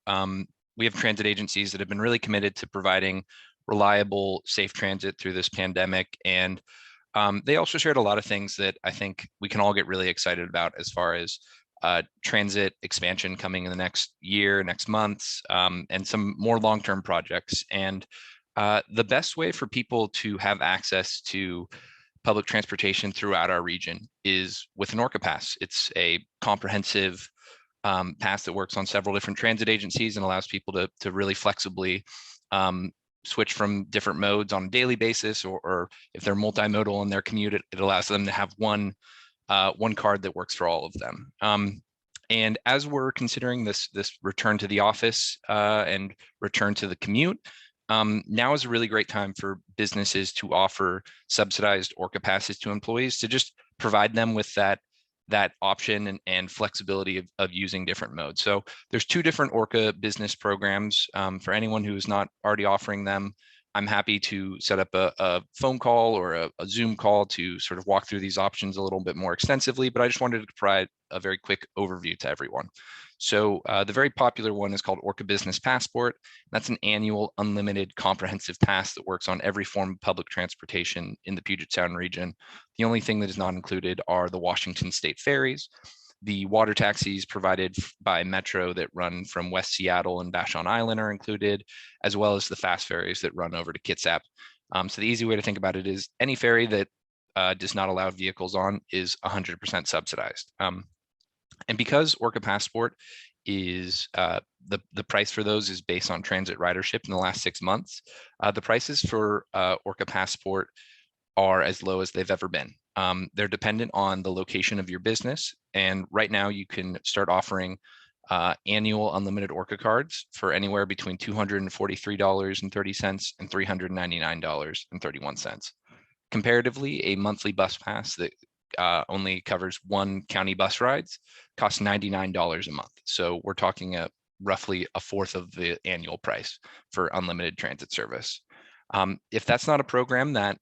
we have transit agencies that have been really committed to providing reliable, safe transit through this pandemic. And they also shared a lot of things that I think we can all get really excited about as far as transit expansion coming in the next year, next months, and some more long-term projects. And the best way for people to have access to public transportation throughout our region is with an Orca Pass. It's a comprehensive pass that works on several different transit agencies and allows people to really flexibly switch from different modes on a daily basis, or if they're multimodal in their commute, it allows them to have one card that works for all of them. And as we're considering this return to the office and return to the commute, now is a really great time for businesses to offer subsidized Orca passes to employees to just provide them with that option and flexibility of using different modes. So there's 2 different Orca business programs. For anyone who is not already offering them, I'm happy to set up a phone call or a Zoom call to sort of walk through these options a little bit more extensively, but I just wanted to provide a very quick overview to everyone. So the very popular one is called Orca Business Passport. That's an annual unlimited comprehensive pass that works on every form of public transportation in the Puget Sound region. The only thing that is not included are the Washington State ferries, the water taxis provided by Metro that run from West Seattle and Vashon Island are included, as well as the fast ferries that run over to Kitsap. So the easy way to think about it is any ferry that does not allow vehicles on is 100% subsidized. And because Orca Passport is the price for those is based on transit ridership in the last 6 months, the prices for Orca Passport are as low as they've ever been. They're dependent on the location of your business. And right now you can start offering annual unlimited Orca cards for anywhere between $243.30 and $399.31. Comparatively, a monthly bus pass that only covers 1 county bus rides costs $99 a month. So we're talking roughly a fourth of the annual price for unlimited transit service. If that's not a program that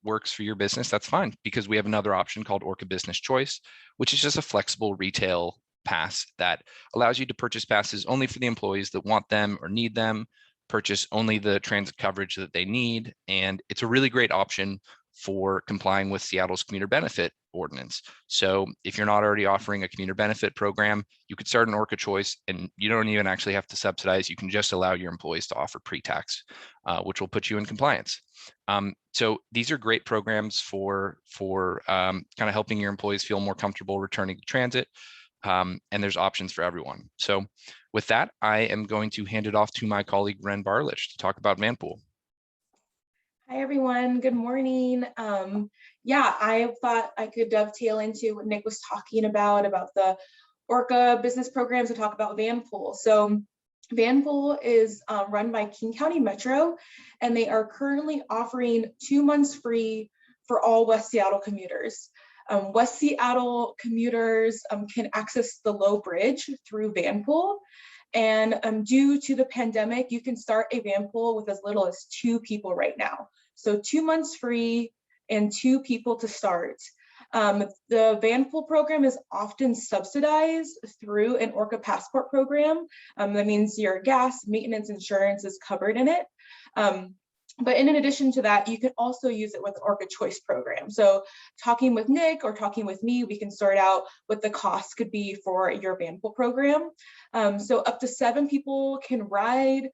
works for your business, that's fine, because we have another option called Orca Business Choice, which is just a flexible retail pass that allows you to purchase passes only for the employees that want them or need them, purchase only the transit coverage that they need. And it's a really great option for complying with Seattle's commuter benefit ordinance. So if you're not already offering a commuter benefit program, you could start an Orca Choice and you don't even actually have to subsidize. You can just allow your employees to offer pre-tax, which will put you in compliance. So these are great programs for kind of helping your employees feel more comfortable returning to transit. And there's options for everyone. So with that, I am going to hand it off to my colleague, Ren Barlich, to talk about Vanpool. Hi, everyone. Good morning. Yeah, I thought I could dovetail into what Nick was talking about the Orca business programs to talk about Vanpool. So Vanpool is run by King County Metro, and they are currently offering 2 months free for all West Seattle commuters. West Seattle commuters can access the Low Bridge through Vanpool. And due to the pandemic, you can start a Vanpool with as little as 2 people right now. So 2 months free and 2 people to start. The Vanpool program is often subsidized through an Orca Passport program. That means your gas, maintenance, insurance is covered in it. But in addition to that, you can also use it with Orca Choice program. So talking with Nick or talking with me, we can sort out what the cost could be for your Vanpool program. So up to 7 people can ride.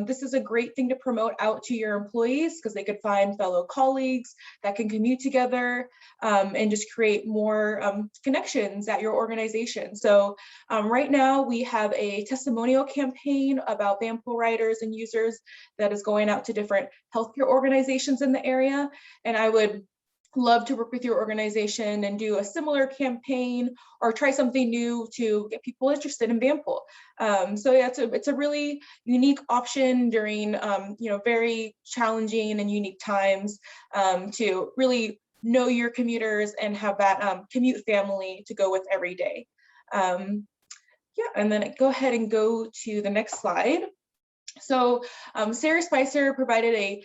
This is a great thing to promote out to your employees because they could find fellow colleagues that can commute together and just create more connections at your organization. So right now we have a testimonial campaign about Vanpool riders and users that is going out to different healthcare organizations in the area. And I would love to work with your organization and do a similar campaign or try something new to get people interested in Vanpool. So yeah, it's a really unique option during very challenging and unique times to really know your commuters and have that commute family to go with every day. Yeah, and then go ahead and go to the next slide. So Sarah Spicer provided a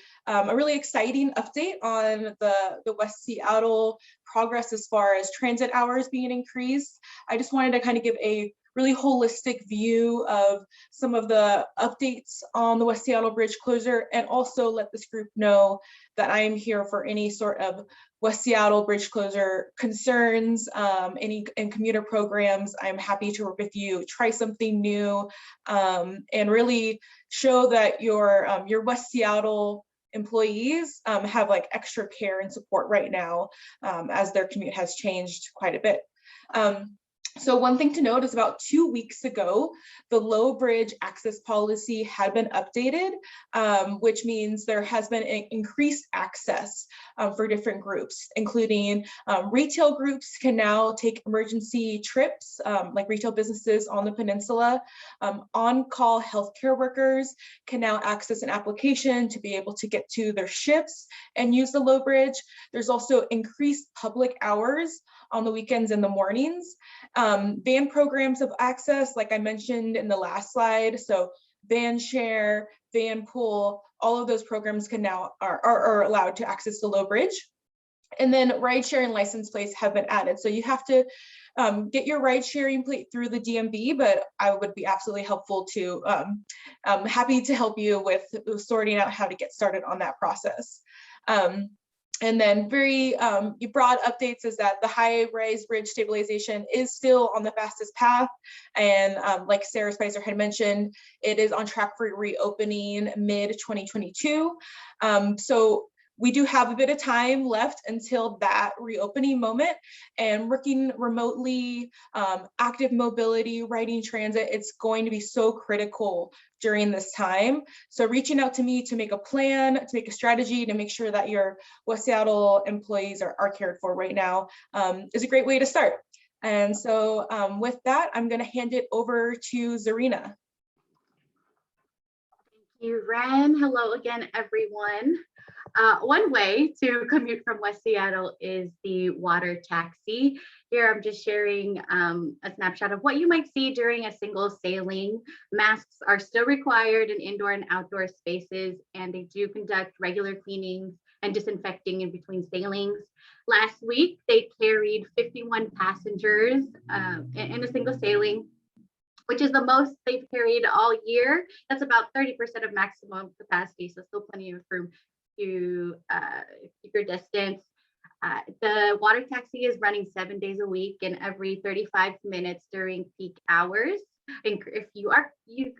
really exciting update on the West Seattle progress as far as transit hours being increased. I just wanted to kind of give a really holistic view of some of the updates on the West Seattle Bridge closure, and also let this group know that I am here for any sort of West Seattle Bridge closure concerns, any and commuter programs. I'm happy to work with you, try something new, and really show that your West Seattle employees have like extra care and support right now, as their commute has changed quite a bit. So one thing to note is about 2 weeks ago, the low bridge access policy had been updated, which means there has been increased access for different groups, including retail groups can now take emergency trips, like retail businesses on the peninsula. On-call healthcare workers can now access an application to be able to get to their shifts and use the low bridge. There's also increased public hours on the weekends and the mornings. Van programs of access, like I mentioned in the last slide. So van share, van pool, all of those programs can now are allowed to access the low bridge. And then ride sharing license plates have been added. So you have to get your ride sharing plate through the DMV, but I would be absolutely helpful to, happy to help you with sorting out how to get started on that process. And then very broad updates is that the high-rise bridge stabilization is still on the fastest path. And like Sarah Spicer had mentioned, it is on track for reopening mid-2022. So we do have a bit of time left until that reopening moment, and working remotely, active mobility, riding transit, it's going to be so critical during this time. So reaching out to me to make a plan, to make a strategy, to make sure that your West Seattle employees are cared for right now is a great way to start. And so with that, I'm going to hand it over to Zarina. Thank you, Ren. Hello again, everyone. One way to commute from West Seattle is the water taxi. Here I'm just sharing a snapshot of what you might see during a single sailing. Masks are still required in indoor and outdoor spaces, and they do conduct regular cleanings and disinfecting in between sailings. Last week, they carried 51 passengers in a single sailing, which is the most they've carried all year. That's about 30% of maximum capacity, so still plenty of room to keep your distance. The water taxi is running 7 days a week and every 35 minutes during peak hours. If you are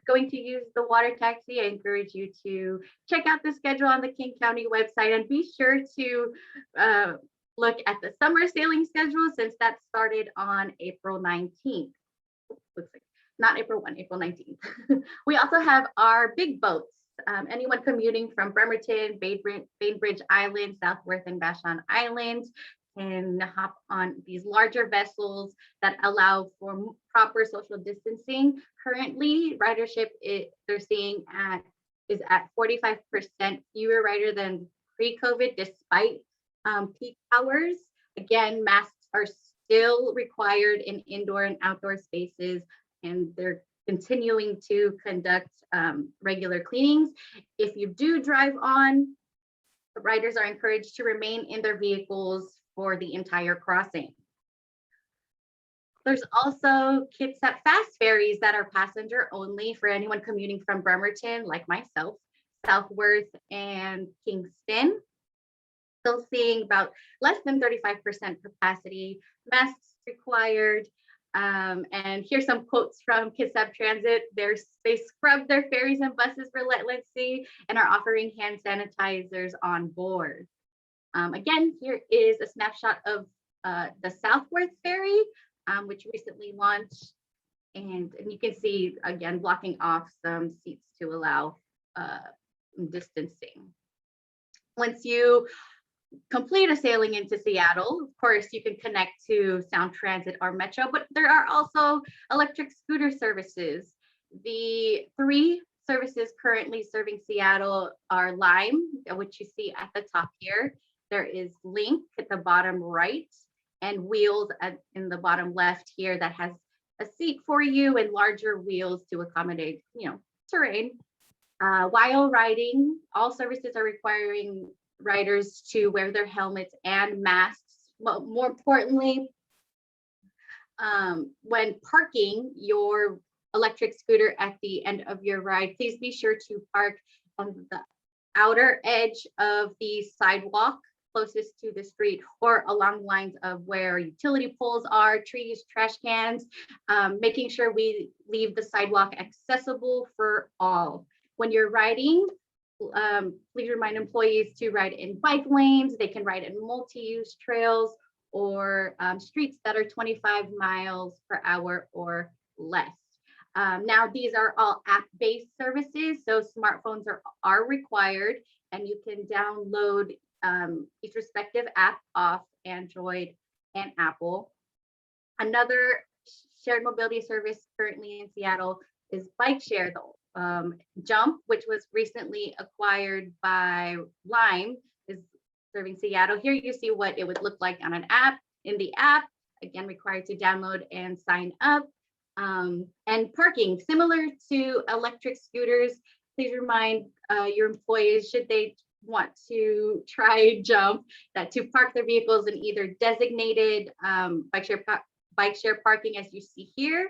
going to use the water taxi, I encourage you to check out the schedule on the King County website, and be sure to look at the summer sailing schedule, since that started on April 19th. Looks like not April 1, April 19th. We also have our big boats. Anyone commuting from Bremerton, Bainbridge Island, Southworth, and Vashon Island can hop on these larger vessels that allow for proper social distancing. Currently, ridership they're seeing is at 45% fewer rider than pre-COVID, despite peak hours. Again, masks are still required in indoor and outdoor spaces, and they're continuing to conduct regular cleanings. If you do drive on, riders are encouraged to remain in their vehicles for the entire crossing. There's also Kitsap fast ferries that are passenger only for anyone commuting from Bremerton, like myself, Southworth, and Kingston. Still seeing about less than 35% capacity, masks required. And here's some quotes from Kitsap Transit. They scrub their ferries and buses relentlessly and are offering hand sanitizers on board. Again, here is a snapshot of the Southworth ferry, which recently launched. And you can see, again, blocking off some seats to allow distancing. Once you complete a sailing into Seattle, of course, you can connect to Sound Transit or Metro, but there are also electric scooter services. The 3 services currently serving Seattle are Lime, which you see at the top here. There is Link at the bottom right, and Wheels in the bottom left here that has a seat for you and larger wheels to accommodate, terrain. While riding, all services are requiring riders to wear their helmets and masks well, more importantly, when parking your electric scooter at the end of your ride, please be sure to park on the outer edge of the sidewalk closest to the street, or along lines of where utility poles are, trees, trash cans, making sure we leave the sidewalk accessible for all. When you're riding, please remind employees to ride in bike lanes. They can ride in multi-use trails or streets that are 25 miles per hour or less. Now, these are all app-based services, so smartphones are required, and you can download each respective app off Android and Apple. Another shared mobility service currently in Seattle is bike share. Jump, which was recently acquired by Lime, is serving Seattle. Here you see what it would look like on an app. In the app, again, required to download and sign up. And parking, similar to electric scooters, please remind your employees, should they want to try Jump, that to park their vehicles in either designated bike share parking, as you see here,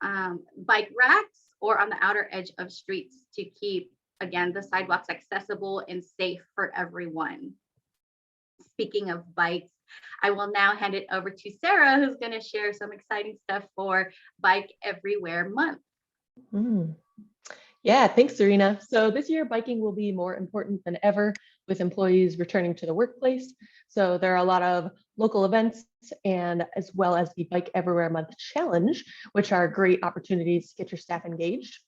bike racks, or on the outer edge of streets to keep, again, the sidewalks accessible and safe for everyone. Speaking of bikes, I will now hand it over to Sarah, who's going to share some exciting stuff for Bike Everywhere Month. Yeah, thanks, Serena. So this year, biking will be more important than ever with employees returning to the workplace. So there are a lot of local events, and as well as the Bike Everywhere Month Challenge, which are great opportunities to get your staff engaged.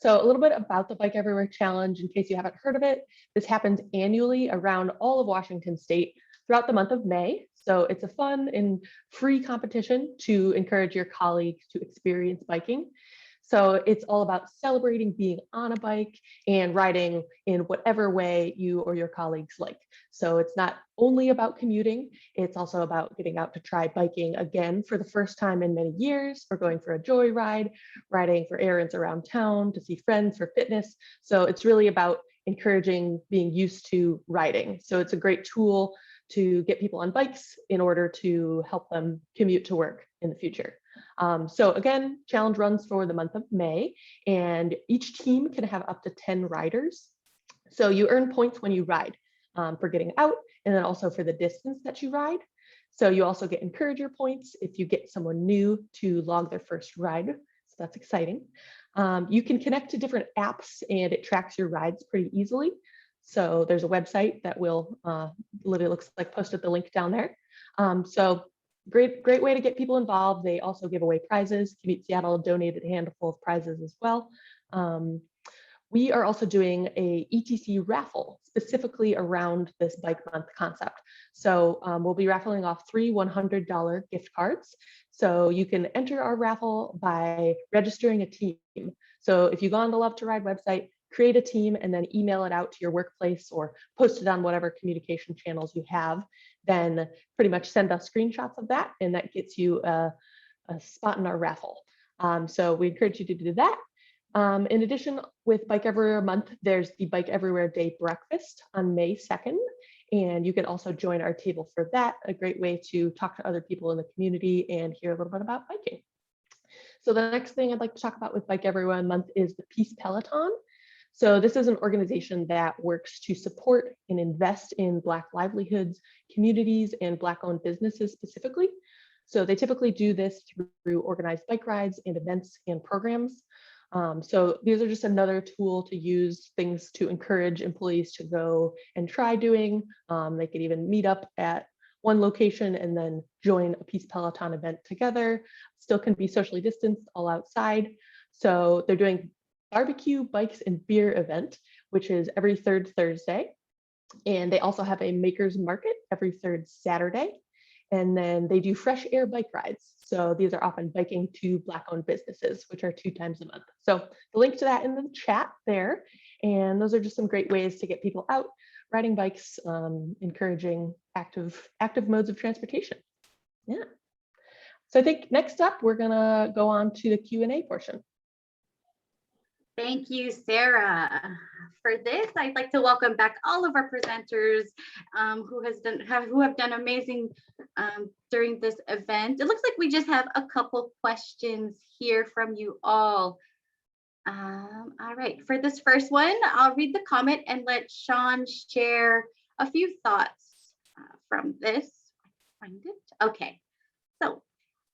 So a little bit about the Bike Everywhere Challenge, in case you haven't heard of it. This happens annually around all of Washington State throughout the month of May. So it's a fun and free competition to encourage your colleagues to experience biking. So it's all about celebrating being on a bike and riding in whatever way you or your colleagues like. So it's not only about commuting, it's also about getting out to try biking again for the first time in many years, or going for a joyride, riding for errands around town, to see friends, for fitness. So it's really about encouraging being used to riding. So it's a great tool to get people on bikes in order to help them commute to work in the future. So again, challenge runs for the month of May, and each team can have up to 10 riders. So you earn points when you ride for getting out, and then also for the distance that you ride. So you also get encourager points if you get someone new to log their first ride. So that's exciting. You can connect to different apps, and it tracks your rides pretty easily. So there's a website that will literally looks like posted the link down there. So great way to get people involved. They also give away prizes. Commute Seattle donated a handful of prizes as well. We are also doing a ETC raffle specifically around this Bike Month concept. So we'll be raffling off 3 $100 gift cards. So you can enter our raffle by registering a team. So if you go on the Love to Ride website, create a team and then email it out to your workplace or post it on whatever communication channels you have, then pretty much send us screenshots of that, and that gets you a spot in our raffle. So we encourage you to do that. In addition, with Bike Everywhere Month, there's the Bike Everywhere Day Breakfast on May 2nd, and you can also join our table for that, a great way to talk to other people in the community and hear a little bit about biking. So the next thing I'd like to talk about with Bike Everywhere Month is the Peace Peloton. So this is an organization that works to support and invest in Black livelihoods, communities, and Black-owned businesses specifically. So they typically do this through organized bike rides and events and programs. So these are just another tool to use, things to encourage employees to go and try doing. They could even meet up at one location and then join a Peace Peloton event together. Still can be socially distanced, all outside. So they're doing barbecue, bikes, and beer event, which is every third Thursday. And they also have a makers market every third Saturday. And then they do fresh air bike rides. So these are often biking to Black-owned businesses, which are 2 times a month. So the link to that in the chat there. And those are just some great ways to get people out riding bikes, encouraging active modes of transportation. Yeah. So I think next up, we're gonna go on to the Q&A portion. Thank you, Sarah. For this, I'd like to welcome back all of our presenters who have done amazing during this event. It looks like we just have a couple questions here from you all. All right, for this first one, I'll read the comment and let Sean share a few thoughts from this. Find it. Okay, so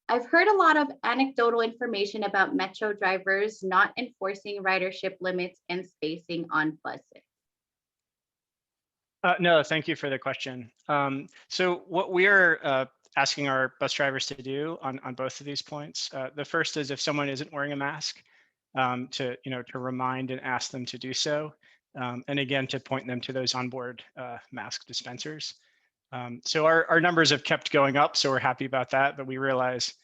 I've heard a lot of anecdotal information about Metro drivers not enforcing ridership limits and spacing on buses. No, thank you for the question. So what we are asking our bus drivers to do on both of these points, the first is if someone isn't wearing a mask, to remind and ask them to do so, and again to point them to those onboard mask dispensers. So our numbers have kept going up, so we're happy about that. But we realize,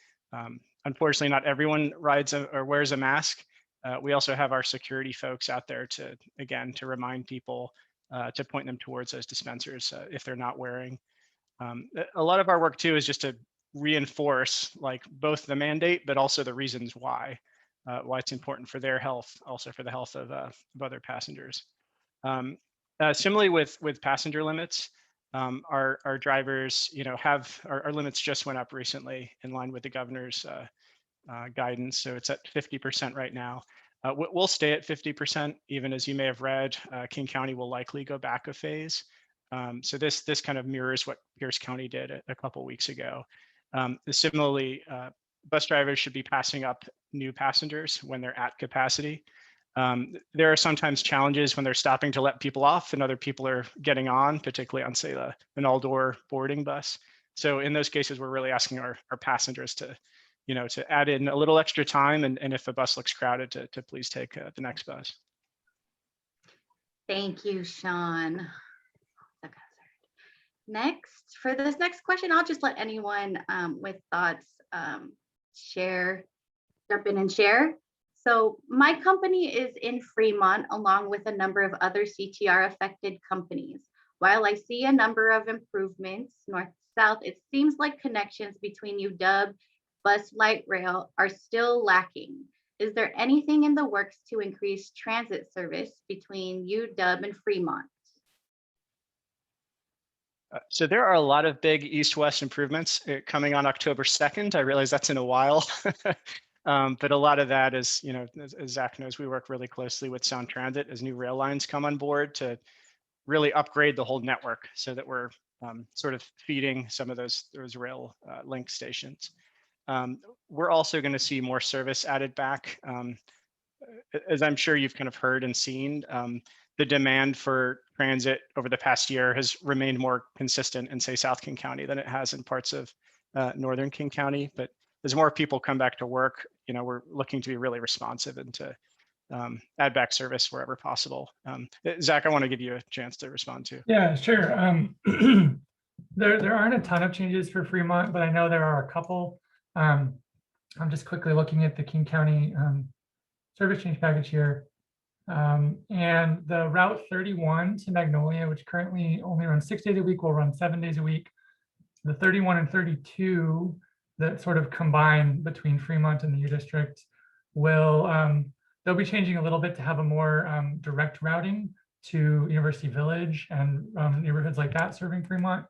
unfortunately, not everyone rides or wears a mask. We also have our security folks out there to remind people to point them towards those dispensers if they're not wearing. A lot of our work too is just to reinforce like both the mandate, but also the reasons why it's important for their health, also for the health of other passengers. Similarly with passenger limits, our drivers, have our limits just went up recently in line with the governor's guidance. So it's at 50% right now. We'll stay at 50%, even as you may have read, King County will likely go back a phase. So this kind of mirrors what Pierce County did a couple weeks ago. Similarly, bus drivers should be passing up new passengers when they're at capacity. There are sometimes challenges when they're stopping to let people off and other people are getting on, particularly on, say, an all-door boarding bus. So in those cases, we're really asking our passengers to add in a little extra time, and if the bus looks crowded, to please take the next bus. Thank you, Sean. Next, for this next question, I'll just let anyone with thoughts jump in and share. So my company is in Fremont, along with a number of other CTR affected companies. While I see a number of improvements north-south, it seems like connections between UW, bus, light rail are still lacking. Is there anything in the works to increase transit service between UW and Fremont? So there are a lot of big east-west improvements coming on October 2nd. I realize that's in a while, but a lot of that is, as Zach knows, we work really closely with Sound Transit as new rail lines come on board to really upgrade the whole network so that we're sort of feeding some of those rail link stations. We're also going to see more service added back. As I'm sure you've kind of heard and seen, the demand for transit over the past year has remained more consistent in, say, South King County than it has in parts of Northern King County. But as more people come back to work, we're looking to be really responsive and to add back service wherever possible. Zach, I want to give you a chance to respond to. Yeah, sure. There aren't a ton of changes for Fremont, but I know there are a couple. I'm just quickly looking at the King County service change package here. And the Route 31 to Magnolia, which currently only runs 6 days a week, will run 7 days a week. The 31 and 32 that sort of combine between Fremont and the U District will, they'll be changing a little bit to have a more direct routing to University Village and neighborhoods like that serving Fremont.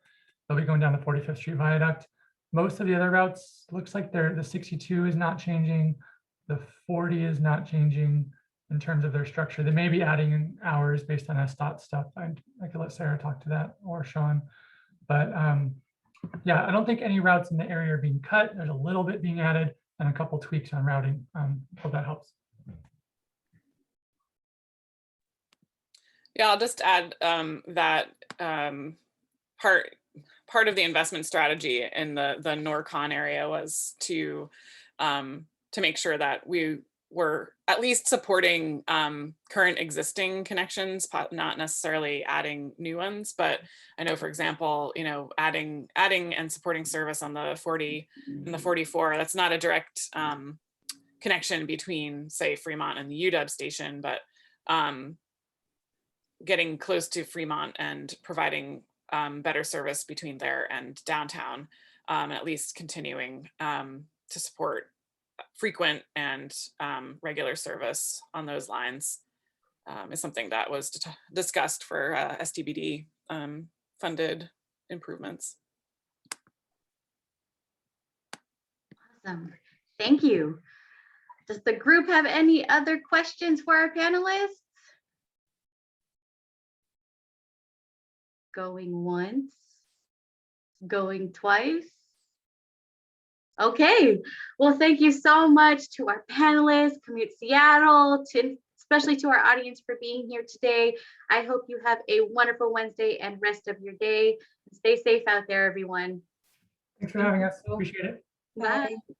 They'll be going down the 45th Street Viaduct. Most of the other routes, looks like the 62 is not changing. The 40 is not changing in terms of their structure. They may be adding in hours based on SDOT stuff. I could let Sarah talk to that, or Sean. But yeah, I don't think any routes in the area are being cut. There's a little bit being added and a couple tweaks on routing. Hope that helps. Yeah, I'll just add that part of the investment strategy in the NORCON area was to make sure that we were at least supporting current existing connections, not necessarily adding new ones. But I know, for example, adding and supporting service on the 40 and the 44, that's not a direct connection between, say, Fremont and the UW station, but getting close to Fremont and providing better service between there and downtown, and at least continuing to support frequent and regular service on those lines is something that was discussed for STBD funded improvements. Awesome. Thank you. Does the group have any other questions for our panelists? Going once, going twice. Okay, well, thank you so much to our panelists, Commute Seattle, especially to our audience for being here today. I hope you have a wonderful Wednesday and rest of your day. Stay safe out there, everyone. Thanks for having us. Appreciate it. Bye. Bye.